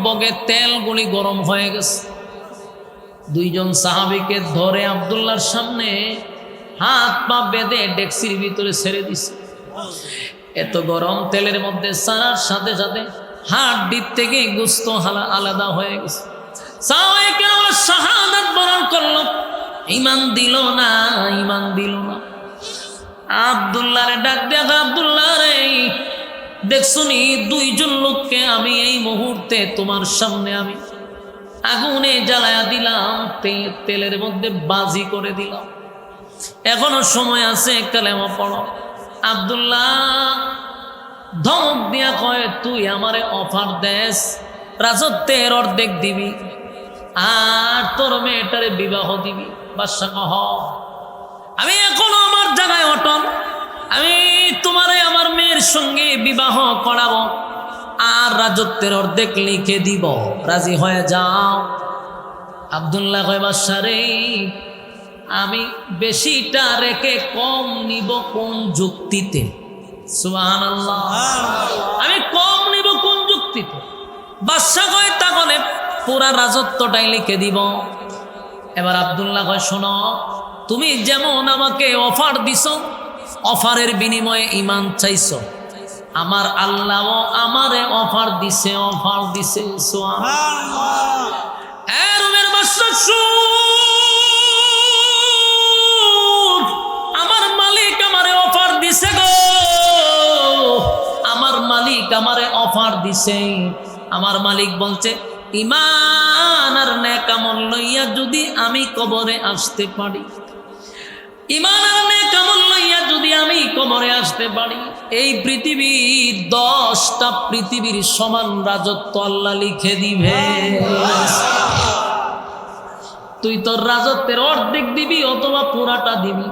বগে তেলগুলি গরম হয়ে গেছে। 2 জন সাহাবীকে ধরে আব্দুল্লাহর সামনে হাত পা বেঁধে ডেক্সির ভিতরে ছেড়ে দিছে। এত গরম তেলের মধ্যে ছাড়ার সাথে সাথে হাড়ির থেকে গোশত আলাদা হয়ে গেছে। সাহাবায়ে শাহাদাত বরণ করলো, ঈমান দিল না। আব্দুল্লাহরে ডাক দিয়া, আব্দুল্লাহ রে, দেখছনি 2 জন লোককে আমি এই মুহূর্তে তোমার সামনে আমি আগুনে জ্বালায়া দিলাম, তেলের মধ্যে বাজি করে দিলাম, এখনো সময় আছে, কালেমা পড়ো। আব্দুল্লাহ ধমক দিয়া কয়, তুই আমারে অফার দেস, রাজত্বের অর্ধেক দিবি আর তোর মেয়েটারে বিবাহ দিবি। বাদশা কহ, আমি এখনো আমার জায়গায় অটল, আমি তোমারে আমার মেয়ের সঙ্গে বিবাহ করাবো আর রাজত্বের অর্ধেক লিখে দিব, রাজি হয়ে যাও। আব্দুল্লাহ কয়, বাদশা রে, আমি বেশিটা রেখে কম নিব কোন যুক্তিতে? সুবহানাল্লাহ। আমি কম নিব কোন যুক্তিতে? বাদশা কয়, তাহলে পুরা রাজত্বটাই লিখে দিব। এবার আব্দুল্লাহ কয়, শোনো, তুমি যেমন আমাকে অফার দিছো, অফারের বিনিময়ে ঈমান চাইছো, আমার আল্লাহ আমারে অফার দিছে। সুবহানাল্লাহ। রোমের বাদশা, আমার মালিক আমারে অফার দিছে গো, আমার মালিক আমারে অফার দিছে। আমার মালিক বলছে, ঈমান আর নেক আমল লইয়া যদি আমি কবরে আসতে পারি, ঈমান আর নেক আমল লইয়া যদি আমি কবরে আসতে পারি, এই পৃথিবীর 10টা পৃথিবীর সমান রাজত্ব আল্লাহ লিখে দিবে। তুই তোর রাজত্বের অর্ধেক দিবি অথবা পুরাটা দিবি,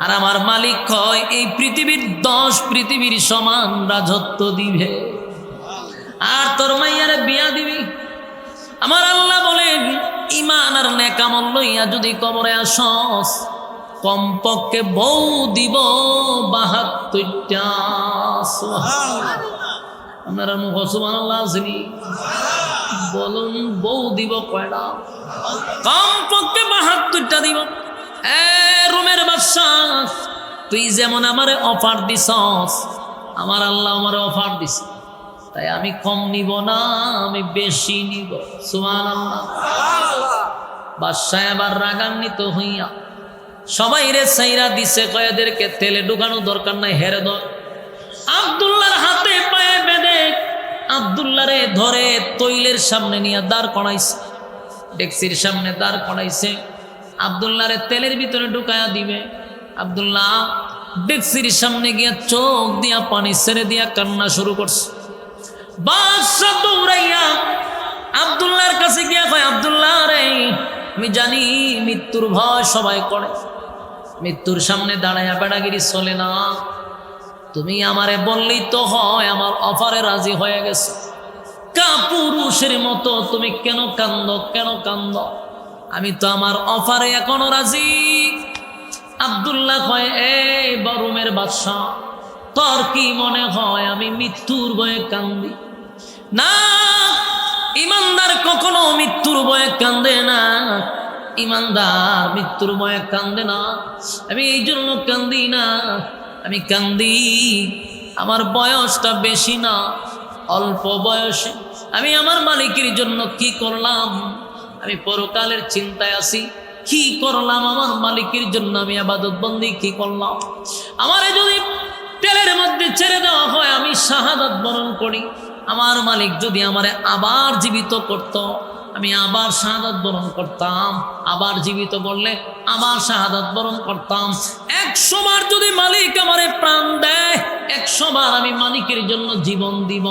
আর আমার মালিক কয় এই পৃথিবীর 10 পৃথিবীর সমান রাজত্ব দিবে, আর তোর মাইয়ারে বিয়া দিবি। আমার আল্লাহ বলেন, ঈমান আর নেক আমল লইয়া যদি কবরে আসস, কমপক্ষে বউ দিব 72টা। আপনারা মুখ সুবহানাল্লাহ আসেনি, বলুন বউ দিব কয়টা? কমপক্ষে 72টা দিব। রোমের বাদশা, তুই যেমন আমারে অফার দিছস, আমার আল্লাহ আমারে অফার দিছে, তাই আমি কম নিব না, আমি বেশি নিব। সুবহানাল্লাহ। বাদশা এবার রাগান্বিত হইয়া সবাই রে সাইরা দিছে, কয়েদেরকে তেলে ঢুকানো দরকার নাই, হেরে ধর। আব্দুল্লাহর হাতে পায়ে বেঁধে আব্দুল্লাহ রে ধরে তৈলের সামনে নিয়ে দাঁড় করাইছে, ডেক্সির সামনে দাঁড় করাইছে। আব্দুল্লাহ রে তেলের ভিতরে ঢুকায়া দিবে। আব্দুল্লাহ ডেক্সির সামনে গিয়া চোখ দিয়া পানি ছেড়ে দিয়া কান্না শুরু করছে। বাদশা দৌড়াইয়া আব্দুল্লাহর কাছে গিয়া কয়, আব্দুল্লাহ রে, আমি জানি মৃত্যুর ভয় সবাই করে, মৃত্যুর সামনে দাঁড়াইয়া বেড়াগিরি চলে না, তুমি আমারে বললেই তো হয়, আমার অফারে রাজি হয়ে গেছে, কাপুরুষের মতো তুমি কেন কান্দ? আমি তো আমার অফারে এখনো রাজি। আব্দুল্লাহ কয়, এই রোমের বাদশা, তোর কি মনে হয় আমি মৃত্যুর ভয়ে কান্দি? না, ইমানদার কখনো মৃত্যুর ভয়ে কান্দে না, ইমানদার মৃত্যুর ভয়ে কান্দে না। আমি এই জন্য কান্দি না, আমি কান্দি, আমার বয়সটা বেশি না, অল্প বয়সে আমি আমার মালিকের জন্য কি করলাম, আমি পরকালের চিন্তায় আছি, কি করলাম আমার মালিকের জন্য, আমি ইবাদত বন্দি কি করলাম। আমারে যদি তেলের মধ্যে ছেড়ে দেওয়া হয়, আমি শাহাদাত বরণ করি, আমার মালিক যদি আমারে আবার জীবিত করত, আমি আবার শাহাদাত বরণ করতাম, আবার জীবিত করলে আবার শাহাদাত বরণ করতাম। 100 বার যদি মালিক আমারে প্রাণ দেয়, 100 বার আমি মালিকের জন্য জীবন দিব।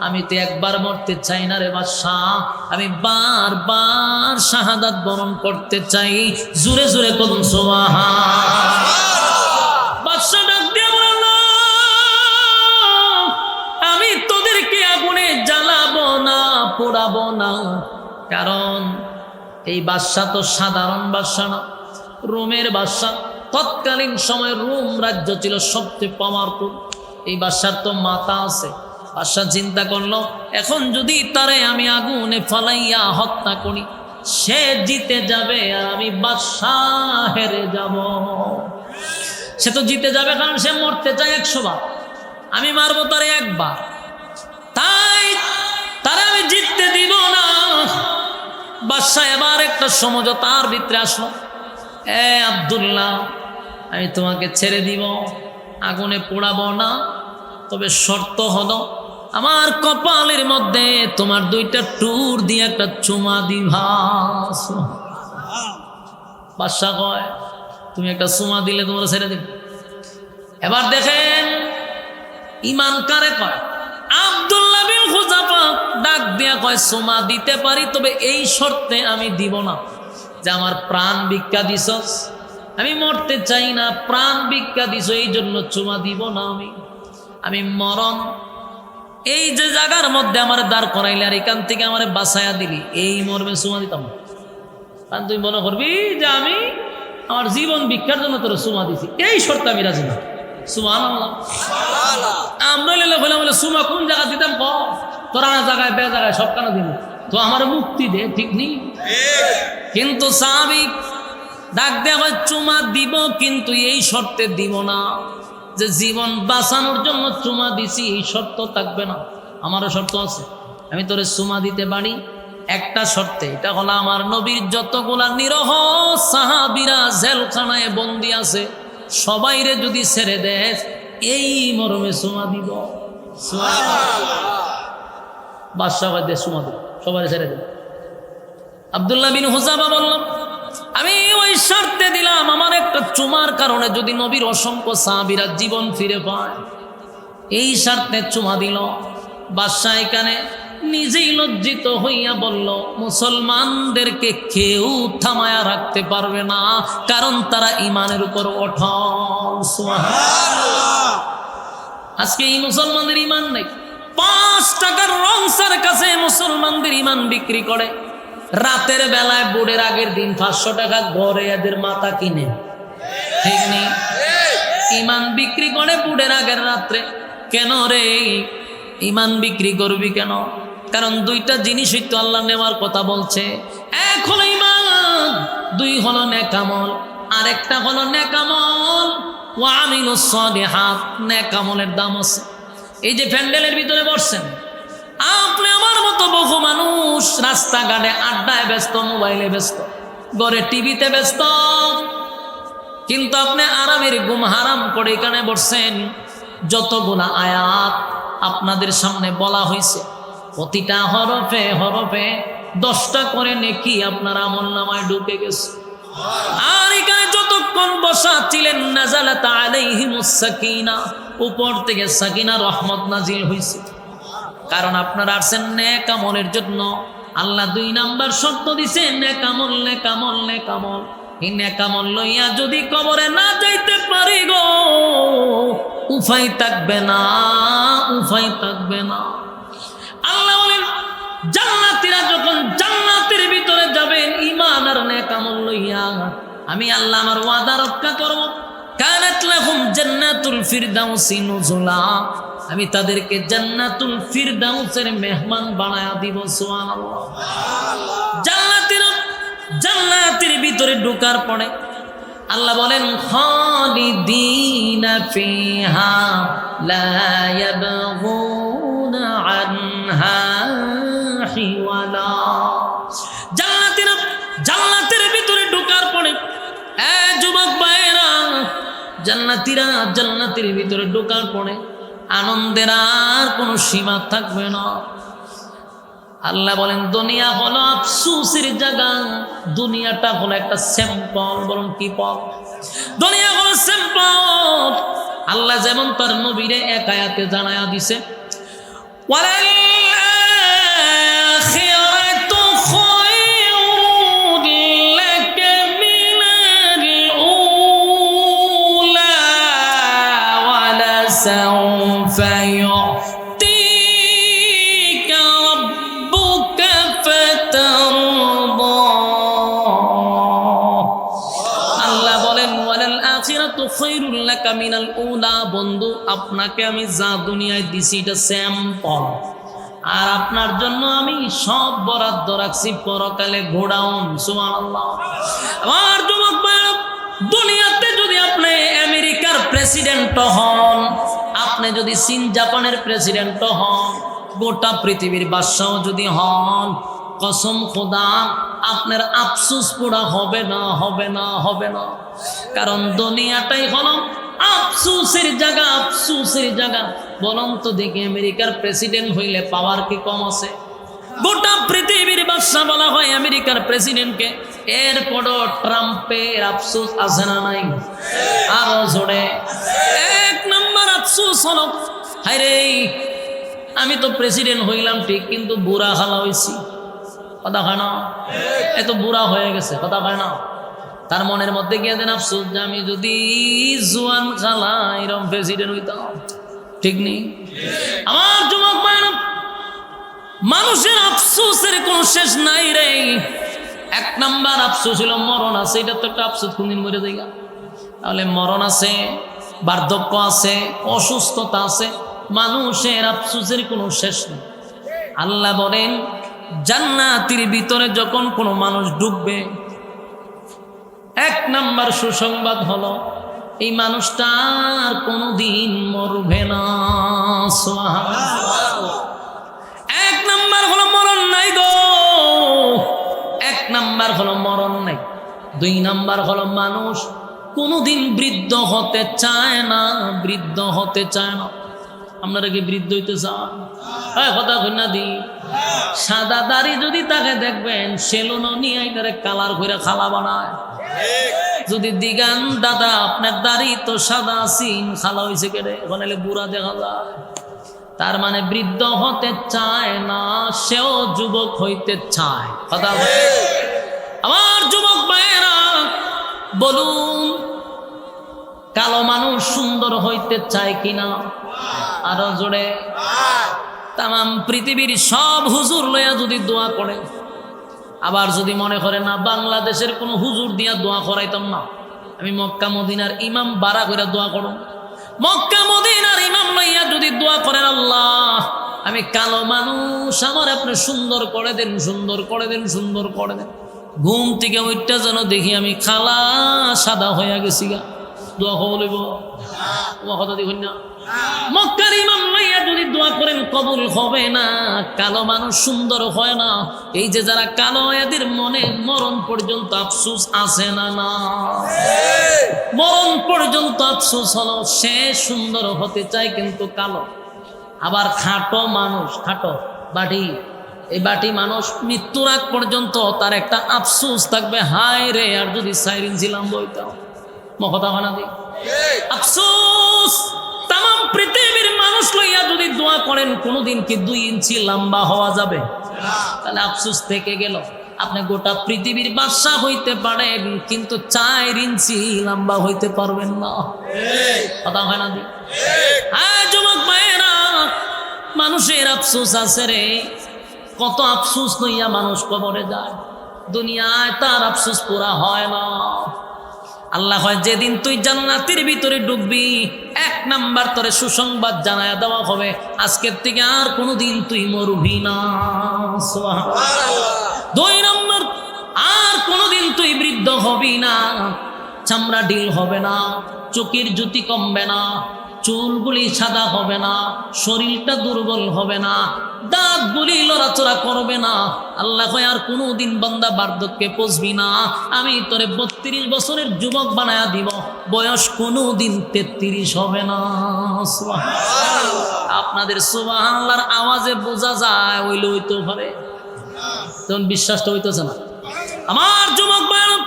আমি তো একবার মরতে চাই না রে বাদশাহ, আমি বারবার শাহাদাত বরণ করতে চাই। জোরে জোরে বলুন সুবহান। বাদশাহ ডাক দিয়ে বলল, আমি তোদেরকে আগুনে জ্বালাবো না, পোড়াবো না, কারণ এই বাদশা তো সাধারণ বাদশা না, রোমের বাদশা। তৎকালীন সময় রোম রাজ্য ছিল সবচেয়ে পাওয়ারফুল। এই বাদশার তো মাথা আছে। বাদশা চিন্তা করলো, এখন যদি তারে আমি আগুনে ফালাইয়া হত্যা করি, সে জিতে যাবে আর আমি বাদশাহ হেরে যাব। সে তো জিতে যাবে, কারণ সে মরতে চায় 100 বার, আমি মারবো তারে একবার, তাই তারে আমি জিততে দিব না। বাদশাহ এবার একটা সমঝোতার ভিতরে আসলো, আব্দুল্লাহ, আমি তোমাকে ছেড়ে দিব, আগুনে পোড়াবো না, তবে শর্ত হলো আমার কপালের মধ্যে তোমার 2টা টুর দিয়ে একটা চুমা দিবা। বাদশা কয়, তুমি একটা চুমা দিলে তোমরা ছেড়ে দিবে। এবার দেখেন ইমান কারে কয়। আব্দুল্লাহ বিন হুযাফা ডাক দিয়া কয়, চুমা দিতে পারি, তবে এই শর্তে আমি দিব না যে আমার প্রাণ ভিক্ষা দিছস, আমি মরতে চাই না, প্রাণ ভিক্ষা দিছ, এই জন্য চুমা দিব না। আমি মরণ এই যে জায়গার মধ্যে আমার দাঁড় করাইলে আর এখান থেকে আমার বাঁচাইয়া দিলি, এই মর্মে চুমা দিতাম না। কারণ তুই মনে করবি যে আমি আমার জীবন ভিক্ষার জন্য তোর চুমা দিছি, এই শর্তে আমি রাজি না। সুবহানাল্লাহ। আমরা বলে চুমা কোন জায়গা দিতাম, তোর আনা জায়গায় বে জায়গায় সব কেন দিব, তো আমার মুক্তি দে, ঠিক নেই। কিন্তু সাহাবী ডাক দেওয়া চুমা দিব, কিন্তু এই শর্তে দিব না যে জীবন বাঁচানোর জন্য চুমা দিছি, এই শর্ত থাকবে না। আমারও শর্ত আছে, আমি তোরে চুমা দিতে পারি একটা শর্তে, এটা হলো আমার নবীর যতগুলা নিরহ সাহাবীরা জেলখানায় বন্দি আছে, সবাইরে যদি ছেড়ে দেয়, এই মরমে চুমা দিব। বাদশা দে চুমা দিব, সবাই ছেড়ে দেব। আব্দুল্লাহ বিন হুযাফা বললাম, আমি ওই শর্তে দিলাম, আমার একটা চুমার কারণে যদি নবীর অসংখ্য সাহাবীরা জীবন ফিরে পায়, এই শর্তে চুমা দিল। বাদশা এখানে নিজেই লজ্জিত হইয়া বলল, মুসলমানদেরকে কেউ থামায়া রাখতে পারবে না, কারণ তারা ইমানের উপর অটল। সুবহানাল্লাহ। আজকে এই মুসলমানদের ইমান নেই। 5 টাকার রংসার কাছে মুসলমানদের ইমান বিক্রি করে, রাতের বেলায় বুড়ের আগের দিন 500 টাকা ঘরে এদের মাথা কিনে, ঠিক নেই? ইমান বিক্রি করে বুড়ের আগের রাত্রে। কেন রে ইমান বিক্রি করবি কেন? কারণ 2টা জিনিসই তো আল্লাহ নেওয়ার কথা বলছে। এক হলো ইমান, 2 হলো নেক আমল, আরেকটা হলো নেক আমল ওয়া আমিলুস সালিহাত। নেক আমলের দাম আছে। এই যে প্যান্ডেলের ভিতরে বসছেন, আপনি আমার মতো বহু মানুষ রাস্তাঘাটে আড্ডায় ব্যস্ত, মোবাইলে ব্যস্ত, ঘরে টিভিতে ব্যস্ত, কিন্তু আপনি আরামের ঘুম হারাম করে এখানে বসছেন। যতগুলা আয়াত আপনাদের সামনে বলা হয়েছে, প্রতিটা হরফে হরফে 10টা করে নেকি আপনার আমলনামায় ঢুকে গেছে। আর এখানে যতক্ষণ বসা ছিলেন, নাযালাত আলাইহিমুস সাকিনা, উপর থেকে সাকিনা রহমত নাজিল হয়েছে। কারণ আপনারা আসছেন নেক আমলের জন্য। আল্লাহ 2 নাম্বার শর্ত দিছে, নেক আমল, নেক আমল, নেক আমল। এই নেক আমল লইয়া যদি কবরে না যাইতে পারি গো, উপায় থাকবে না, উপায় থাকবে না। আল্লাহ বলেন, জান্নাতীরা যখন জান্নাতের ভিতরে যাবেন ঈমান আর নেক আমল লইয়া, আমি আল্লাহ আমার ওয়াদা রক্ষা করব। কানাত লাহুম জান্নাতুল ফিরদাউসি নুজুলা, আমি তাদেরকে জান্নাতুল ফিরদাউসের মেহমান বানায়া দিব। সুবহানাল্লাহ। জান্নাতের ভিতরে ঢোকার পরে আল্লাহ বলেন খালিদিনা ফিহা লা ইয়াবগুনা আনহা হিওয়ালা। জান্নাতের ভিতরে ঢোকার পরে যুবক ভাইরা, জান্নাতের ভিতরে ঢোকার পরে আনন্দের আর কোনো সীমা থাকবে না। আল্লাহ বলেন দুনিয়া হলো আফসোসের জায়গা, দুনিয়াটা হলো একটা স্যাম্পল। বলুন কি পথ? দুনিয়া হলো স্যাম্পল। আল্লাহ যেমন তার নবীরে এক আয়াতে জানায়া দিছে, ওয়ালাল আখিরাতু খায়রুন লাকা মিনাল উলা ওয়ালা সাওফা বন্ধু, আপনাকে আমি যা দুনিয়ায় দিছি এটা স্যাম্পল, আর আপনার জন্য আমি সব বরাদ্দ রাখছি পরকালে গোডাউন। সুবহানাল্লাহ। আমার যুবক ভাইরা, দুনিয়াতে যদি আপনি আমেরিকার প্রেসিডেন্ট হন, আপনি যদি চীন জাপানের প্রেসিডেন্ট হন, গোটা পৃথিবীর বাদশাহ যদি হন, কসম খোদা আপনার আফসোস পুরা হবে না, হবে না, হবে না। কারণ দুনিয়াটাই হলো আফসোসের জায়গা, আফসোসের জায়গা। বলুন তো দেখি, আমেরিকার প্রেসিডেন্ট হইলে পাওয়ার কি কম আছে? গোটা পৃথিবীর বাদশা বলা হয় আমেরিকার প্রেসিডেন্টকে। এরপরও ট্রাম্পের আফসোস আছে না নাই? আরো জোরে। এক নম্বর আফসোস হলো, হায়রে আমি তো প্রেসিডেন্ট হইলাম ঠিক, কিন্তু বুড়া খালা হয়েছি। কথা হয় না? এত বুড়া হয়ে গেছে, কথা হয় না? তার মনের মধ্যে গিয়ে দেন আফসোস যে আমি যদি জোয়ান খালা এরকম প্রেসিডেন্ট হইতাম। ঠিক নেই? আমার যুবক ভাইরা, মানুষের আফসোসের কোন শেষ নাই রে। এক নাম্বার আফসোস হলো মরণ আছে। এটা তো একটা আফসোস, কোনদিন মরে যাই। তাহলে মরণ আছে, বার্ধক্য আছে, অসুস্থতা আছে, মানুষের আফসোসের কোনো শেষ নেই। আল্লাহ বলেন জান্নাতের ভিতরে যখন কোনো মানুষ ঢুকবে, এক নাম্বার সুসংবাদ হলো এই মানুষটা আর কোনোদিন মরবে না। এক নাম্বার হলো মরণ নাই গো, এক নাম্বার হলো মরণ নাই। দুই নাম্বার হলো মানুষ কোনোদিন বৃদ্ধ হতে চায় না, বৃদ্ধ হতে চায় না। আপনারা কি বৃদ্ধ হইতে চান? কথা কন্যা দি, সাদা দাড়ি যদি তাকে দেখবেন সেলুন নিয়ে এটারে কালার করে খালা বানায়। যদি দিগান দাদা আপনার দাড়ি তো সাদা সিন, খালা হয়েছে কেটে এখন এলে বুড়া দেখা যায়। তার মানে বৃদ্ধ হতে চায় না, সেও যুবক হইতে চায়। কথা আমার যুবক ভাইয়েরা বলুন, কালো মানুষ সুন্দর হইতে চায় কিনা? আরো জোরে। তাম পৃথিবীর সব হুজুর লইয়া যদি দোয়া করে, আবার যদি মনে করে না বাংলাদেশের কোনো হুজুর দিয়া দোয়া করাইতাম না, আমি মক্কা মদিনার ইমাম বাড়া করে দোয়া করো। মক্কা মদিনার ইমাম লইয়া যদি দোয়া করেন, আল্লাহ আমি কালো মানুষ, আমার আপনি সুন্দর করে দেন, সুন্দর করে দেন, সুন্দর করে দেন। ঘুম থেকে ওইটা যেন দেখি আমি খালা সাদা হইয়া গেছি গা, দোয়া বলিব তোমার কথা দেখুন না। মক্কার ইমাম লইয়া যদি দোয়া করেন কবুল হবে না। কালো মানুষ সুন্দর হয় না। এই যে যারা কালো, এদের মনে মরণ পর্যন্ত আফসোস আছে না? না, মরণ পর্যন্ত আফসোস হলো সে সুন্দর হতে চায় কিন্তু কালো। আবার খাটো মানুষ, খাটো বাটি, এই বাটি মানুষ মৃত্যুর আগ পর্যন্ত তার একটা আফসোস থাকবে, হায় রে আর যদি 4 ইঞ্চি লম্বা হইতাম। কথা হয় না? আফসোস। তাম পৃথিবীর মানুষ লইয়া যদি দোয়া করেন কোনোদিন কি 2 ইঞ্চি লম্বা হওয়া যাবে? তাহলে আফসোস থেকে গেল। আপনি গোটা পৃথিবীর বাদশা হইতে পারেন, কিন্তু 4 ইঞ্চি লম্বা হইতে পারবেন না। কথা হয় না? হ্যাঁ যুবক ভাইয়েরা, মানুষের আফসোস আছে রে। কত আফসোস লইয়া মানুষ কবরে যায়, দুনিয়ায় তার আফসোস পুরা হয় না। আল্লাহ হয় যেদিন তুই জান্নাতের ভিতরে ঢুকবি, 1 নাম্বার তোরে সুসংবাদ জানায়া দেওয়া হবে, আজকের থেকে আর কোনোদিন তুই মরবি না। 2 নাম্বার, আর কোনোদিন তুই বৃদ্ধ হবি না। চামড়া ঢিল হবে না, চোখের জ্যোতি কমবে না, চুলগুলি সাদা হবে না, শরীরটা দুর্বল হবে না, দাঁতগুলি লড়াচড়া করবে না। আল্লাহ কয় আর কোনোদিন বান্দা বার্ধক্যে পৌঁছবি না, আমি তোরে 32 বছরের যুবক বানায়া দিব, বয়স কোনোদিন 33 হবে না। আপনাদের সুবহানাল্লাহর আওয়াজে বোঝা যায় হইলে হইতে পারে, তখন বিশ্বাসটা হইতেছে না। আমার যুবক বায়ন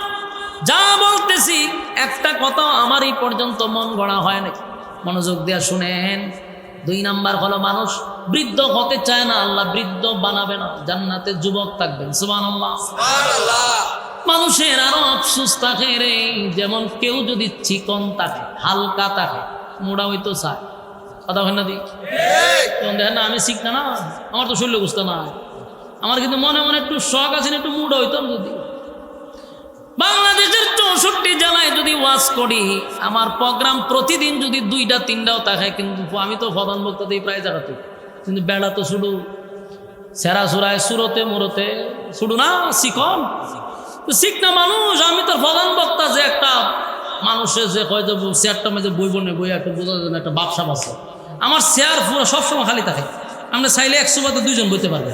যা বলতেছি একটা কথা আমার এই পর্যন্ত মন গড়া হয় না, মনোযোগ দিয়ে শুনেন। 2 নাম্বার হলো মানুষ বৃদ্ধ হতে চায় না, আল্লাহ বৃদ্ধ বানাবে না, জান্নাতে যুবক থাকবেন। সুবহানাল্লাহ। মানুষের আরো আফসোস থাকে রে, যেমন কেউ যদি চিকন থাকে, হালকা থাকে, মোড়া হইতো চায়, কথা হয় না দি দেখেন না, আমি শিখ না, আমার তো শরীর বুঝতে না, আমার কিন্তু মনে মনে একটু শখ আছে, একটু মোড়া হইতাম যদি। বাংলাদেশের 64 জেলায় যদি ওয়াজ করি, আমার প্রোগ্রাম প্রতিদিন যদি 2টা-3টাও থাকে, কিন্তু আমি তো প্রধান বক্তা দিই প্রায় জায়গাতে, কিন্তু বেড়া তো শুধু সেরা সুরায় সুরতে মুরতে শুধু না, শিখন শিখ না মানুষ। আমি তো প্রধান বক্তা, যে একটা মানুষের যে হয়তো চেয়ারটা মেঝে বইব না, বই একটা বোঝা যায় না, একটা বাপসা আছে, আমার চেয়ার পুরো সবসময় খালি থাকে। আমরা চাইলে 100 বাদে 2 জন বইতে পারবে,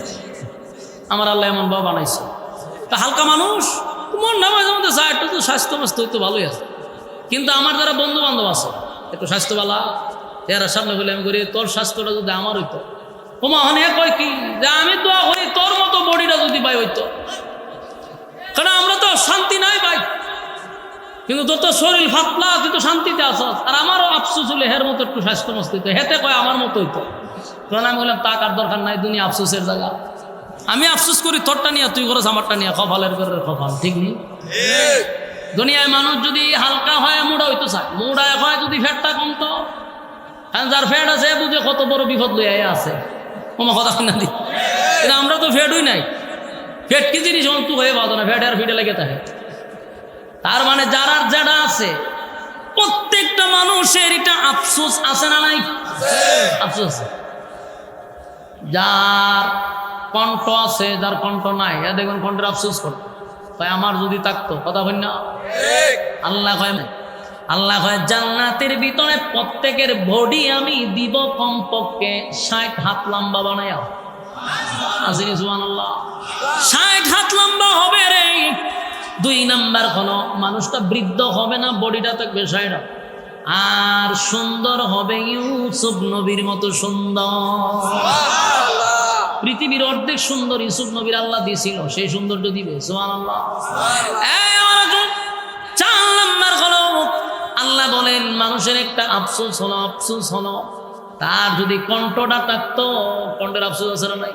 আমার আল্লাহ এমন বাবা বানাইছে। তা হালকা মানুষ মন না মাঝে মধ্যে যায় একটু, তো স্বাস্থ্য মাস্ত তো ভালোই আছে, কিন্তু আমার যারা বন্ধু বান্ধব আছে একটু স্বাস্থ্যবালা, এরা সামনে বলে আমি করি তোর স্বাস্থ্যটা যদি আমার হইতো, ওমা হনে কয় কি যে আমি দোয়া করি তোর মতো বডিটা যদি ভাই হইতো, কারণ আমরা তো শান্তি নাই ভাই, কিন্তু তোর তো শরীর ফাতলা, তুই তো শান্তিতে আসস, আর আমারও আফসোস হলে হের মতো একটু স্বাস্থ্য মস্ত হইতো, হেতে কয় আমার মতো হইতো। কারণ আমি বললাম টাকার দরকার নাই, দুনিয়া আফসোসের জায়গা, আমি আফসোস করি তোরটা নিয়ে, তুই করস আমারটা নিয়ে, কপালের করে কপাল, ঠিক নেই। দুনিয়ায় মানুষ যদি হালকা হয় মুড়া হইতো চায়, মুড়া হয় যদি ফ্যাটটা কমতো, কারণ যার ফ্যাট আছে বুঝে কত বড় বিপদ লইয়া আছে, তোমার কথা না দি, কিন্তু আমরা তো ফ্যাটই নাই। ফ্যাট কি জিনিস অন্তু হয়ে পাতো না, ফ্যাট আর ফিটে লেগে থাকে। তার মানে যারা যেটা আছে প্রত্যেকটা মানুষের এটা আফসোস আছে না নাই? আফসোস আছে। যার কণ্ঠ আছে, যার কণ্ঠ নাই, এ দেখবেন কণ্ঠের আফসোস করে, তাই আমার যদি থাকতো, কথা বল না। আল্লাহ কয়, আল্লাহ কয় জান্নাতের ভিতরে প্রত্যেকের বডি আমি দিব কমপক্ষে 60 হাত লম্বা বানায়া। আসেনি সুবহানাল্লাহ? 60 হাত লম্বা হবে রে। 2 নাম্বার হলো মানুষটা বৃদ্ধ হবে না, বডিটা থাকবে 60, আর সুন্দর হবে ইউসুফ নবীর মতো সুন্দর। পৃথিবীর অর্ধেক সুন্দর ইউসুফ নবীর আল্লাহ দিয়েছিল, সেই সৌন্দর্য দিবে। সুবহানাল্লাহ। 4 নাম্বার হলো আল্লাহ বলেন মানুষের একটা আফসোস হলো, আফসোস হলো তার যদি কণ্ঠটা থাকতো, কণ্ঠের আফসোস আছে না নাই?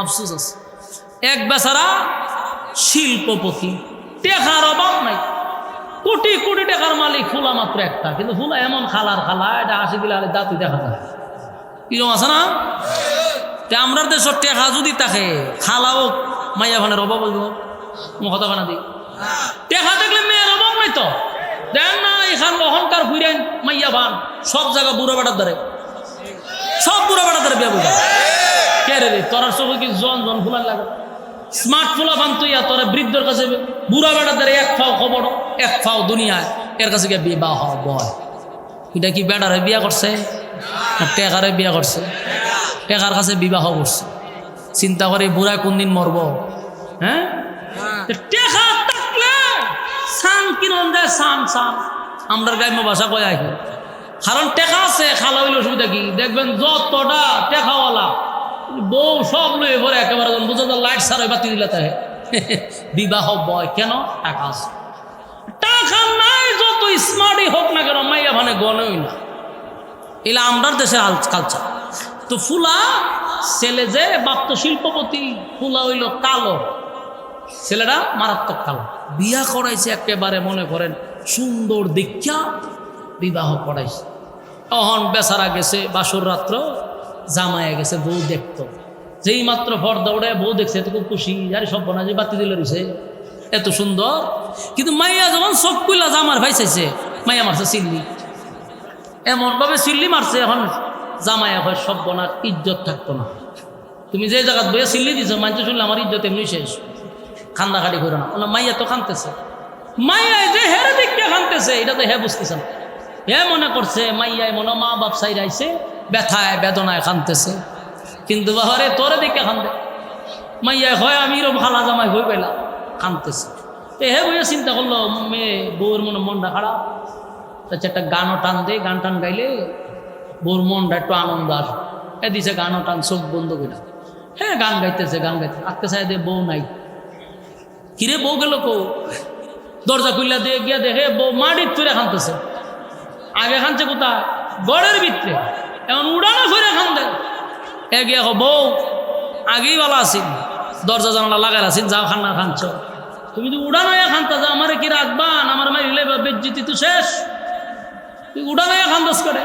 আফসোস আছে। এক বেচারা শিল্পপতি, টাকার অভাব নাই, কোটি কোটি টাকার মালিক, ফুলা মাত্র একটা, কিন্তু ফুলা এমন খালার খালা, এটা 80 দিলে আরে দাঁতই দেখা যায়, কিরকম আছে না? আমরা দেশের টেকা যদি থাকে, খালাও মাইয়া ভানের অভাব হইব, কথা বানা দিই, টেকা দেখলে মেয়ের অভাব নাই তো। দেন না এখান অহংকার ঘুরেন, মাইয়া ভান সব জায়গা বুড়ো বেটার ধরে, সব বুড়ো বেটার ধরে বিয়া বুঝা। কে রে তোর চোখে কি জন জন ফুলার লাগে? স্মার্ট ফুলা ভান তুই তোর বৃদ্ধর কাছে বুড়া বেটার ধরে, 1 ফাও খবর 1 ফাও দুনিয়ায়, এর কাছে গিয়ে বিবাহ বয়। এটা কি বেটারে বিয়া করছে, টেকারে বিয়া করছে? টেকার কাছে বিবাহ করছে। চিন্তা করে বুড়া কোন দিন মরব? হ্যাঁ, টেকা থাকলে সান কিরণ যায়, সান সান আমরা গ্রাম্য ভাষা কয় আর কি। কারণ টেকা আছে, খালা হইলে অসুবিধা কি? দেখবেন যতটা টেকাওয়ালা বউ সব লয়ে পরে একেবারে বোঝা যায় লাইট সার বাতি দিলে তাই বিবাহ বয়। কেন? টাকা আছে। টাকা নাই, যত স্মার্টই হোক না কেন, মাইয়া ভানে গণই না। এলা আমরার দেশের কালচার। তো ফুলা ছেলে যে বাপ তো শিল্পপতি, ফুলা হইল কালো, ছেলেরা মারাত্মক কালো। বিয়া করাইছে একেবারে মনে করেন সুন্দর দীক্ষা, বিবাহ করাইছে। অহন বেচারা গেছে বাসর রাত্র, জামাইয়া গেছে বউ দেখতো, যেই মাত্র পর্দা উড়ে বউ দেখছে এত খুব খুশি, আরে সব বনা যে বাতি দিলে রয়েছে এত সুন্দর। কিন্তু মাইয়া যখন সব কুইলা জামার ভাই চাইছে, মাইয়া মারছে সিল্লি, এমন ভাবে সিল্লি মারছে, এখন জামাইয়া হয় সব বনার ইজ্জত থাকতো না। তুমি যে জায়গা বইয়া সিল্লি দিছো, মানছে শুনলে আমার ইজ্জত এমনি শেষ, খান্দাখাটি করে না। মাইয়া তো কানতেছে, মাইয়ায় যে হেরে দিকে কানতেছে এটা তো হে বুঝতেছে না। হে মনে করছে মাইয়ায় মনে মা বাপ সাইরাইছে, ব্যথায় বেদনায় কানতেছে, কিন্তু বাবারে তোরে দিকে কান্দে। মাইয়ায় হয় আমি এরকম খালা জামাই হয়ে পেলাম, কানতেছে। হে বইয়া চিন্তা করলো মেয়ে বউর মনটা খারাপ, আচ্ছা একটা গানও টান দে, গান টান গাইলে বউর মনটা একটু আনন্দ আসে। এ দিছে গানও টান, চোখ বন্ধ করে। হ্যাঁ গান গাইতেছে, আঁকতে চাই দে, বউ নাই। কিরে বউ গেল কো? দরজা খুললা দিয়ে গিয়া দেখে বউ মাটির তুলে খানতেছে। আগে খানছে কোথায়? গড়ের ভিতরে। এখন উড়ানো ফিরে খান দেয়। এ গিয়া বউ আগেই ভালো আসিন, দরজা জানালা লাগাই আসিন, যাও খান্না খানছ। তুমি তো উড়ানো খানতা যা, আমারে কি রাখবান? আমার মারিলে বেজ্জিতি তো শেষ। তুই উড়ানো খানদাস করে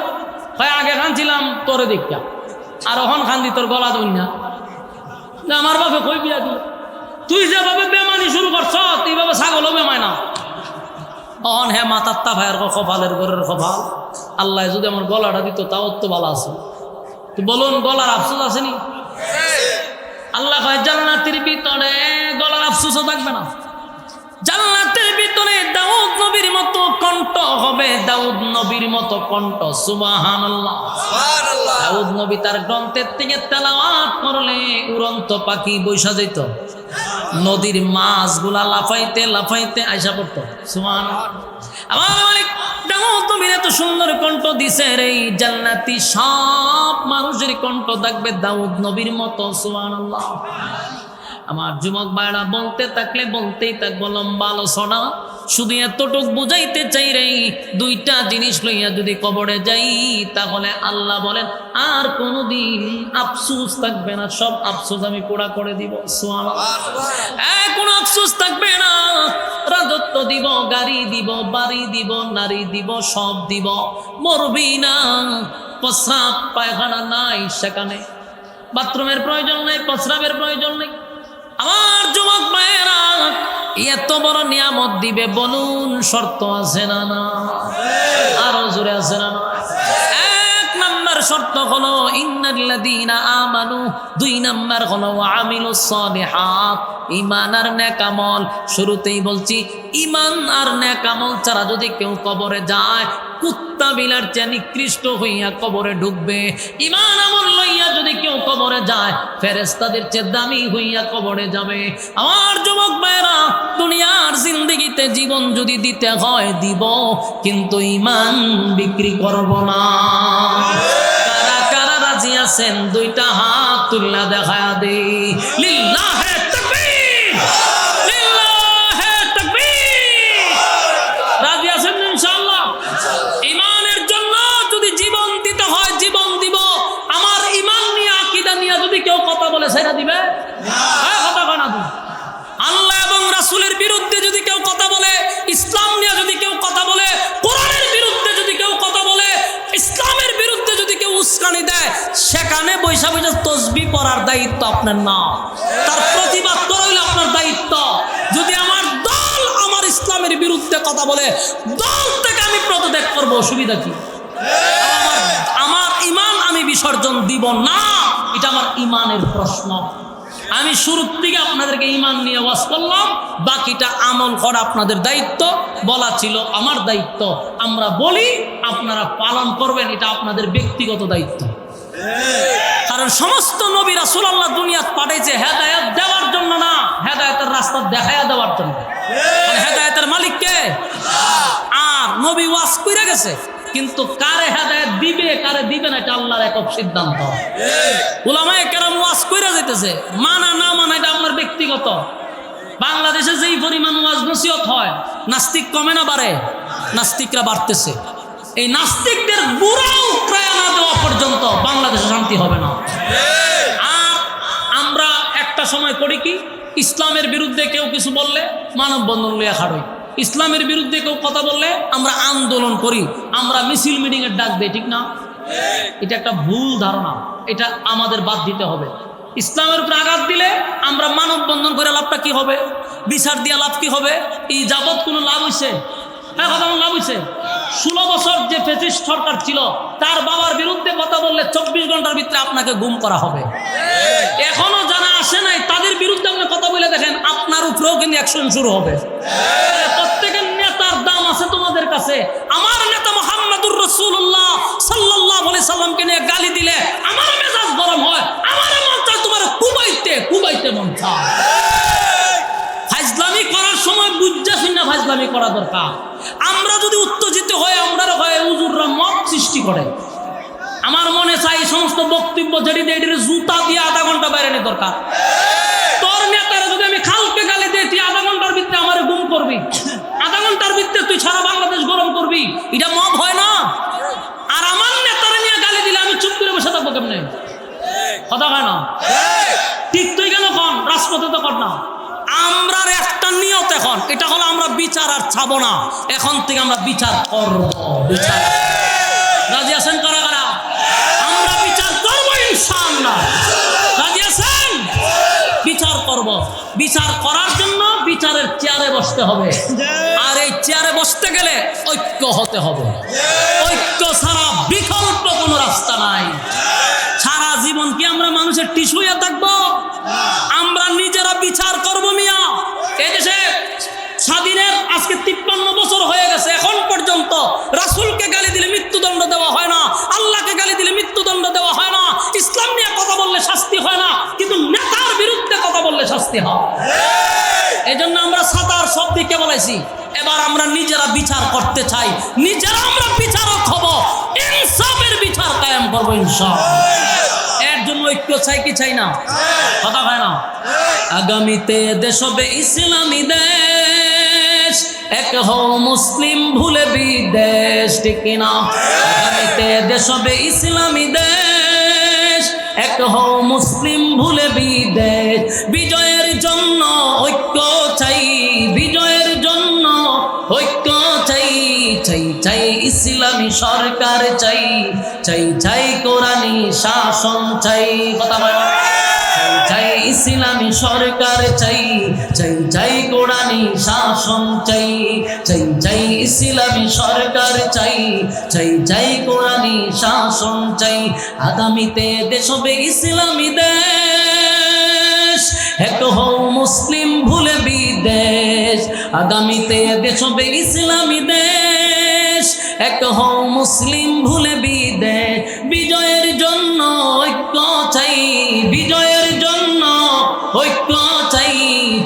হয় আগে খানছিলাম তোরে দেখা, আর ওখান খান্দি তোর গলা দই না। আমার বাপে কই বিয়া দিল, তুই যেভাবে বেমানি শুরু করছ এইভাবে ছাগলও বেমায় না। অন হ্যাঁ মাতার তা ভাইয়ের কপালের ঘরের কপাল, আল্লাহ যদি আমার গলাটা দিত তাও তো ভালো আছে। তো বলুন গলার আফসোস আসেনি? আল্লাহ কয় জান্নাতের ভিতরে গলার আফসোসও থাকবে না। জান্নাতের ভিতরে দাউদ নবীর মতো কণ্ঠ হবে, দাউদ নবীর মতো কণ্ঠ। সুবহানাল্লাহ। দাউদ নবী তার গ্রন্থের থেকে তেলাওয়াত করলে উড়ন্ত পাখি বৈশা যেত, নদীর মাছগুলা লাফাইতে লাফাইতে আইসা পড়তো। সুবহানাল্লাহ। আমার মালিক দাউদ নবীর এত সুন্দর কণ্ঠ দিছে রে, জান্নাতি সব মানুষের কণ্ঠ থাকবে দাউদ নবীর মতো। সুবহানাল্লাহ। আমার যুবক ভাইরা বলতে থাকলে বলতেই থাকবো, লম্বা আলোচনা। শুধু এতটুক বুঝাইতে চাই রে, দুইটা জিনিস লইয়া যদি কবরে যাই তাহলে আল্লাহ বলেন আর কোনোদিন আফসোস থাকবে না, সব আফসোস আমি পুরা করে দিব। কোনো আফসোস থাকবে না। রাজত্ব দিব, গাড়ি দিব, বাড়ি দিব, নারী দিব, সব দিব, মরবি না। প্রস্রাব পায়খানা নাই সেখানে, বাথরুমের প্রয়োজন নেই, প্রস্রাবের প্রয়োজন নেই। আমার যুবক ভাইয়েরা এত বড় নিয়ামত দিবে, বলুন শর্ত আছে না? না আরো জোরে আছে না? এক নাম্বার শর্ত হলো ইন্নাল্লাযীনা আমানু, দুই নাম্বার হলো আমিলুস সালিহাত, ঈমান আর নেক আমল। শুরুতেই বলছি ঈমান আর নেক আমল ছাড়া যদি কেউ কবরে যায় কুত্তা বিলার চেয়ে নিকৃষ্ট হইয়া কবরে ঢুকবে। ঈমান আমল লইয়া যদি কেউ কবরে যায় ফেরেশতাদের চেয়ে দামি হইয়া কবরে যাবে। আমার যুবক ভাইরা দুনিয়ার জিন্দেগিতে জীবন যদি দিতে হয় দিব, কিন্তু ঈমান বিক্রি করব না। কারা কারা রাজি আছেন দুইটা হাত তুলনা দেখায়া দে। লিল্লাহে তাকবীর, লিল্লাহে তাকবীর। রাজি আছেন ইনশাআল্লাহ? ঈমানের জন্য যদি জীবন দিতে হয় জীবন দিব। আমার ঈমান নিয়ে আকীদা নিয়ে যদি কেউ কথা বলে সেটা দিবে না, কথা কানা দিবে। আল্লাহ এবং রাসূলের বিরুদ্ধে যদি কেউ কথা বলে, ইসলাম নিয়ে যদি কেউ কথা বলে, কোরআনের বিরুদ্ধে যদি কেউ কথা বলে, ইসলামের বিরুদ্ধে যদি কেউ উস্কানি দেয়, সেখানে বৈশা বৈশা তসবিহ পড়ার দায়িত্ব আপনার না, তার প্রতিবাদ করা হইল আপনার দায়িত্ব। যদি আমার দল আমার ইসলামের বিরুদ্ধে কথা বলে, দল থেকে আমি পদত্যাগ করব, অসুবিধা কি? আমার ঈমান আমি বিসর্জন দিব না, এটা আমার ঈমানের প্রশ্ন। আমি শুরুর থেকে আপনাদেরকে ঈমান নিয়ে ওয়াজ করলাম, বাকিটা আমল করা আপনাদের দায়িত্ব, বলা ছিল আমার দায়িত্ব। আমরা বলি, আপনারা পালন করবেন, এটা আপনাদের ব্যক্তিগত দায়িত্ব। কারণ সমস্ত নবী রাসূল আল্লাহ দুনিয়াত পাঠাইছে হেদায়েত দেওয়ার জন্য না, হেদায়েতের রাস্তা দেখায়া দেওয়ার জন্য। হেদায়েতের মালিক কে? আর নবী ওয়াজ কইরা গেছে, কিন্তু কারে হেদায়েত দিবে কারে দিবে না এটা আল্লাহর একক সিদ্ধান্ত। উলামায়ে কেরাম ওয়াজ কইরা যাইতেছে, মানা না মানা এটা আপনার ব্যক্তিগত। বাংলাদেশে যেই পরিমাণ ওয়াজ নসিহত হয়, নাস্তিক কমে না বাড়ে? নাস্তিকরা বাড়তেছে। এই নাস্তিকদের বুড়াও ক্রয় না দেওয়া পর্যন্ত বাংলাদেশে শান্তি হবে না। আর আমরা একটা সময় করি কি, ইসলামের বিরুদ্ধে কেউ কিছু বললে মানববন্ধন লইয়া খাড়ই, ইসলামের বিরুদ্ধে কেউ কথা বললে আমরা আন্দোলন করি, আমরা মিছিল মিটিং এর ডাক দেই, ঠিক না? এটা একটা ভুল ধারণা, এটা আমাদের বাদ দিতে হবে। ইসলামের উপরে আঘাত দিলে আমরা মানববন্ধন করে লাভটা কি হবে? বিচার দিয়া লাভ কি হবে? এই যাবৎ কোনো লাভ হইছে? হ্যাঁ, কথা লাভ হইছে। 16 বছর যে ফ্যাসিস্ট সরকার ছিল, তার বাবার বিরুদ্ধে কথা বললে 24 ঘন্টার ভিতরে আপনাকে গুম করা হবে। এখনো যারা আসে নাই তাদের বিরুদ্ধে আপনি কথা বলে দেখেন, আপনার উপরেও কিন্তু অ্যাকশন শুরু হবে। প্রত্যেকে আছে, আমার নেতা মুহাম্মদুর রাসূলুল্লাহ সাল্লাল্লাহু আলাইহি সাল্লামকে নিয়ে গালি দিলে আমার মেজাজ গরম হয়, আমার মন চায় তোমার কুবাইতে মন চায়। ফাজলামি করার সময় বুঝা শুনে ফাজলামি করা দরকার। আমরা যদি উত্তেজিত হয়ে আমরা হয় হুজুররা মত সৃষ্টি করে, আমার মনে চাই এই সমস্ত বক্তব্য যেটি জুতা দিয়ে আধা ঘন্টা বাইরে নেই দরকার। তোর নেতারা যদি আমি খালকে গালি দিই, তুই আধা ঘন্টার ভিতরে আমার গুম করবি, আধা ঘন্টার ভিতরে তুই সারা বাংলাদেশ গরম করবি, এটা মব হয় না? আর আমার নেতারা নিয়ে গালি দিলে আমি চুপ করে বসে থাকবো কেমনে? কথা হয় না? ঠিক তুই কেন কন রাজপথে তো কর না। আমরা একটা নিয়ত এখন, এটা হলো আমরা বিচার আর ছাবো না, এখন থেকে আমরা বিচার করব। বিচার রাজি আছেন কারা কারা? আমরা বিচার করবো ইনশাআল্লাহ। রাজি আছেন? বিচার করব। বিচার করার জন্য বিচারের চেয়ারে বসতে হবে, আর এই চেয়ারে বসতে গেলে ঐক্য হতে হবে। ঐক্য ছাড়া বিকল্প কোনো রাস্তা নাই। সারা জীবন কি আমরা মানুষের টিস্যু হয়ে থাকবো? আমরা নিজেরা বিচার করবো মিয়া। এই দেশে স্বাধীনের আজকে 53 বছর হয়ে গেছে, এখন পর্যন্ত রাসূলকে গালি দিলে মৃত্যুদণ্ড দেওয়া হয় না, আল্লাহকে গালি দিলে মৃত্যুদণ্ড দেওয়া হয় না, ইসলাম নিয়ে কথা বললে শাস্তি হয় না, কিন্তু নেতার বিরুদ্ধে কথা বললে শাস্তি হয়। এই জন্য আমরা সাতার সব দিকে বলেছি, এবার আমরা নিজেরা বিচার করতে চাই, নিজেরা আমরা বিচারক হব, ইনসাফের বিচার কায়েম করবো ইনশাআল্লাহ। এর জন্য ঐক্য চাই কি চাই না? কথা হয় না? আগামীতে দেশ হবে ইসলামী দেশ, এক হও মুসলিম ভুলে বিদেশ, ঠিক কিনা? আগামীতে দেশ হবে ইসলামী দেশ, এক হও মুসলিম ভুলে বিদেশ, বিজয়ের জন্য ঐক্য চাই, বিজয়ের জন্য ঐক্য চাই, চাই চাই ইসলামী সরকার চাই, চাই চাই কোরআনী শাসন চাই। কথা বল। চাই ইসলামী সরকার চাই, চাই চাই কোরআনী শাসন চাই, চাই চাই ইসলামী সরকার চাই, চাই চাই কোরআনী শাসন চাই। আগামীতে দেশ হবে ইসলামী দেশ, এক হও মুসলিম ভুলে বিদেশ, আগামীতে দেশ হবে ইসলামী দেশ, এক হও মুসলিম ভুলে বিদেশ, বিজয়ের জন্য ঐক্য চাই, বিজয়ের জন্য ঐক্য চাই,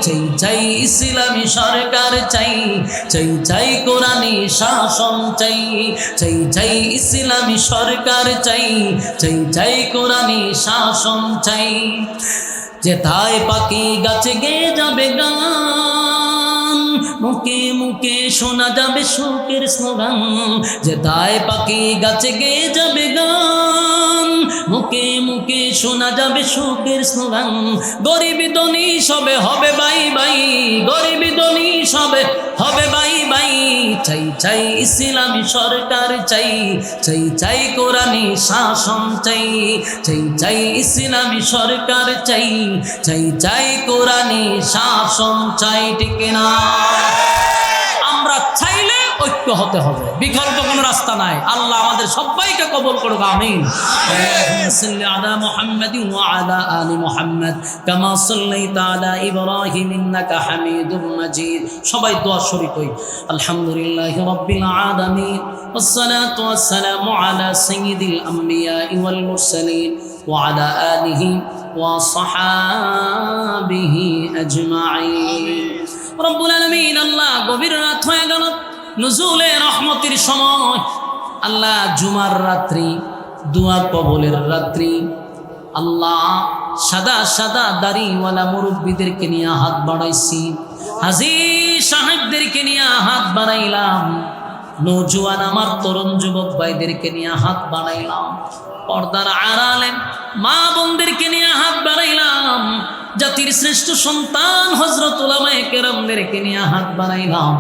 চাই চাই ইসলামী সরকার চাই, চাই চাই কোরআনী শাসন চাই, চাই চাই ইসলামী সরকার চাই, চাই চাই কোরআনী শাসন চাই। যেথায় পাখি গাছে গেয়ে যাবে গান, মুখে মুখে শোনা যাবে শোকের স্লোগান, যেথায় পাখি গাছে গেয়ে যাবে গান, মুখে মুখে শোনা যাবে শোকের স্লোগান, গরিব ধনী সবে হবে বাই বাই, গরিব ধনী সবে হবে বাই বাই, চাই চাই ইসলামী সরকার চাই, চাই চাই কোরআনী শাসন চাই, চাই চাই ইসলামী সরকার চাই, চাই চাই কোরআনী শাসন চাই, ঠিক না? আমরা চাইলে ঐক্য হতে হবে, বিকল্প কোনো রাস্তা নাই। আল্লাহ আমাদের সবাইকে কবুল করুক, আমিন। সাল্লি আলা মুহাম্মাদিন ওয়া আলা আলি মুহাম্মাদ কামা সাল্লাইতা আলা ইব্রাহিম ইন্নাকা হামিদুম মাজিদ। সবাই দোয়া শরীক হই। আলহামদুলিল্লাহি রাব্বিল আলামিন ওয়াসসালাতু ওয়াসসালামু আলা সাইয়্যিদিল আমবিয়া ওয়াল মুরসালিন ওয়া আলা আলিহি ওয়া সাহাবিহি আজমাইন। রব্বুল আলামিন, আল্লাহ গভীর রাত হয়ে গেল, নুজুলে রহমতের সময়, আল্লাহ জুমার রাত্রি, দুয়া কবুলের রাত্রি, আল্লাহ সাদা সাদা দাড়িওয়ালা মুরব্বীদেরকে নিয়ে হাত বাড়াইছি, হাজী সাহেবদেরকে নিয়ে হাত বাড়াইলাম, নৌজওয়ান আমার তরুণ যুবক ভাইদেরকে নিয়ে হাত বাড়াইলাম, পর্দার আড়ালে মা বোনদেরকে নিয়ে হাত বাড়াইলাম, জাতির শ্রেষ্ঠ সন্তান হযরত উলামায়ে কেরামদেরকে নিয়ে হাত বাড়াইলাম।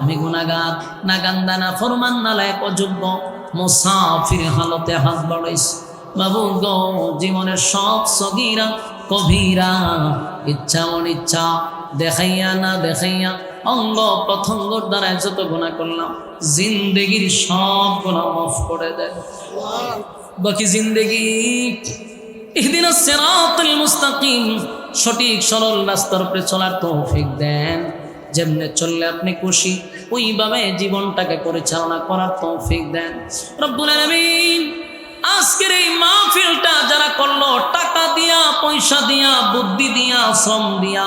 আমি গুনাহগার, নাগান্দা, নাফরমান, নালায়েক, অযোগ্য, মুসাফির হালতে হাত বাড়াইছি। বাবু গো, জীবনের সব সগীরা কবিরা, ইচ্ছা অনিচ্ছা, দেখাইয়া না দেখাইয়া, অঙ্গ প্রত্যঙ্গর দ্বারা যত গুনাহ করলাম, জিন্দেগির সব গুনাহ মাফ করে দেয়। বাকি জিন্দেগি ইহদিনাস সিরাতাল মুস্তাকিম, সঠিক সরল রাস্তার উপরে চলার তৌফিক দেন। যেমনে চললে আপনি খুশি ওইভাবে জীবনটাকে পরিচালনা করার তৌফিক দেন রব্বুল আলামিন। আজকের এই মাহফিলটা যারা করলো টাকা দিয়া, পয়সা দিয়া, বুদ্ধি দিয়া, শ্রম দিয়া,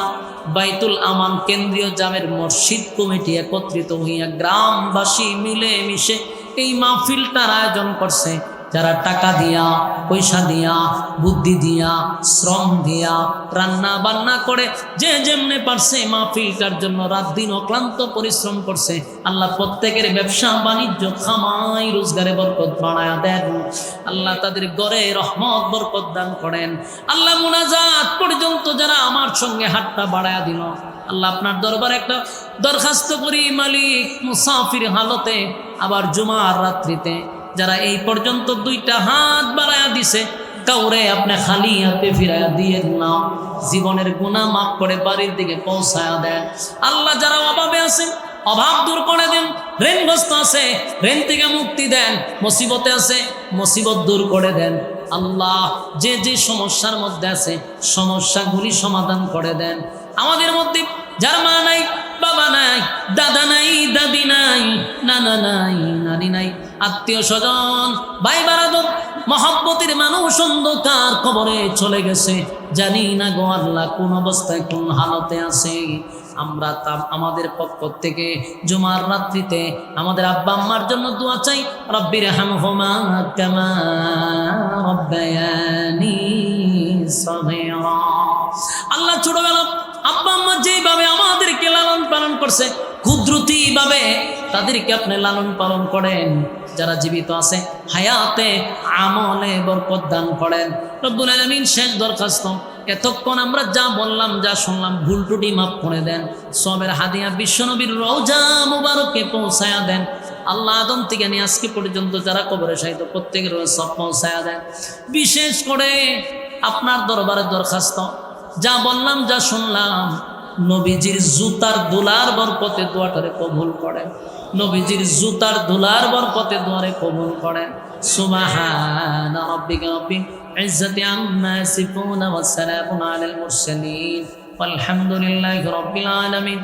বাইতুল আমান কেন্দ্রীয় জামের মসজিদ কমিটি একত্রিত হইয়া গ্রামবাসী মিলে মিশে এই মাহফিলটার আয়োজন করছে, যারা টাকা দিয়া, পয়সা দিয়া, বুদ্ধি দিয়া, শ্রম দিয়া, রান্না বান্না করে যে যেমনে পারছে মাহফিলটার জন্য রাত দিন অক্লান্ত পরিশ্রম করছে, আল্লাহ প্রত্যেকের ব্যবসা বাণিজ্য খামাই রোজগারে বরকত বাড়ায়া দেন। আল্লাহ তাদের ঘরে রহমত বরকত দান করেন। আল্লাহ মুনাজাত পর্যন্ত যারা আমার সঙ্গে হাতটা বাড়ায়া দিল, আল্লাহ আপনার দরবারে একটা দরখাস্ত করি মালিক, মুসাফির হালতে আবার জুমার রাত্রিতে যারা এই পর্যন্ত দুইটা হাত বাড়ায়া দিছে, কাউরে আপনি খালি হাতে ফিরাইয়া দিয়ে না, জীবনের গুনাহ মাফ করে বাড়ির দিকে পৌঁছায়া দেন। আল্লাহ যারা অভাবে আছেন অভাব দূর করে দেন, ঋণগ্রস্ত আছে ঋণ থেকে মুক্তি দেন, মুসিবতে আছে মুসিবত দূর করে দেন। আল্লাহ যে যে সমস্যার মধ্যে আছে সমস্যাগুলি সমাধান করে দেন। আমাদের মধ্যে যার মা নাই, বাবা নাই, দাদা নাই, দাদি নাই, নানা নাই, নানি নাই, আত্মীয় স্বজন, ভাই বারাদর, মহব্বতের মানুষ অন্ধকার কবরে চলে গেছে, জানি না গো আল্লাহ কোন অবস্থায় কোন হালতে আছে। আমরা আমাদের পক্ষ থেকে জুমার রাত্রিতে আমাদের আব্বা আম্মার জন্য দোয়া চাই, রব্বির হামহুমা কামা রব্বায়ানি সগীরা। আল্লাহ ছোটবেলা আব্বা আম্মা যেভাবে আমাদেরকে লালন পালন করছে, কুদরতিভাবে তাদেরকে আপনি লালন পালন করেন। যারা জীবিত আছে হায়াতে আমলে বরকত দান করেন রব্বুল আলামিন। শেষ দরখাস্ত, এতক্ষণ আমরা যা বললাম যা শুনলাম ভুল ত্রুটি মাফ করে দেন, সবের হাদিয়া বিশ্বনবীর রওজা মুবারকে পৌঁছায়া দেন। আল্লাহ আদম থেকে নিয়ে আজকে পর্যন্ত যারা কবরে শায়িত প্রত্যেকের সব পৌঁছায়া দেন। বিশেষ করে আপনার দরবারে দরখাস্ত, যা বললাম যা শুনলাম নবীজির জুতার দুলার বরকতে দোয়াটারে কবুল করেন, নবীজির জুতার দুলার বরকতে দোয়ারে কবুল করেন। সুবহানা রাব্বিকা রাব্বিল ইজ্জাতি আম্মা ইয়াসিফুন ওয়া সালামুন আলাল মুরসালিন ওয়ালহামদুলিল্লাহি রাব্বিল আলামিন।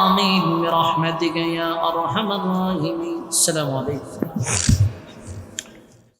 আমিন বিরহমাতিকা ইয়া আরহামার রাহিমিন। আসসালামু আলাইকুম।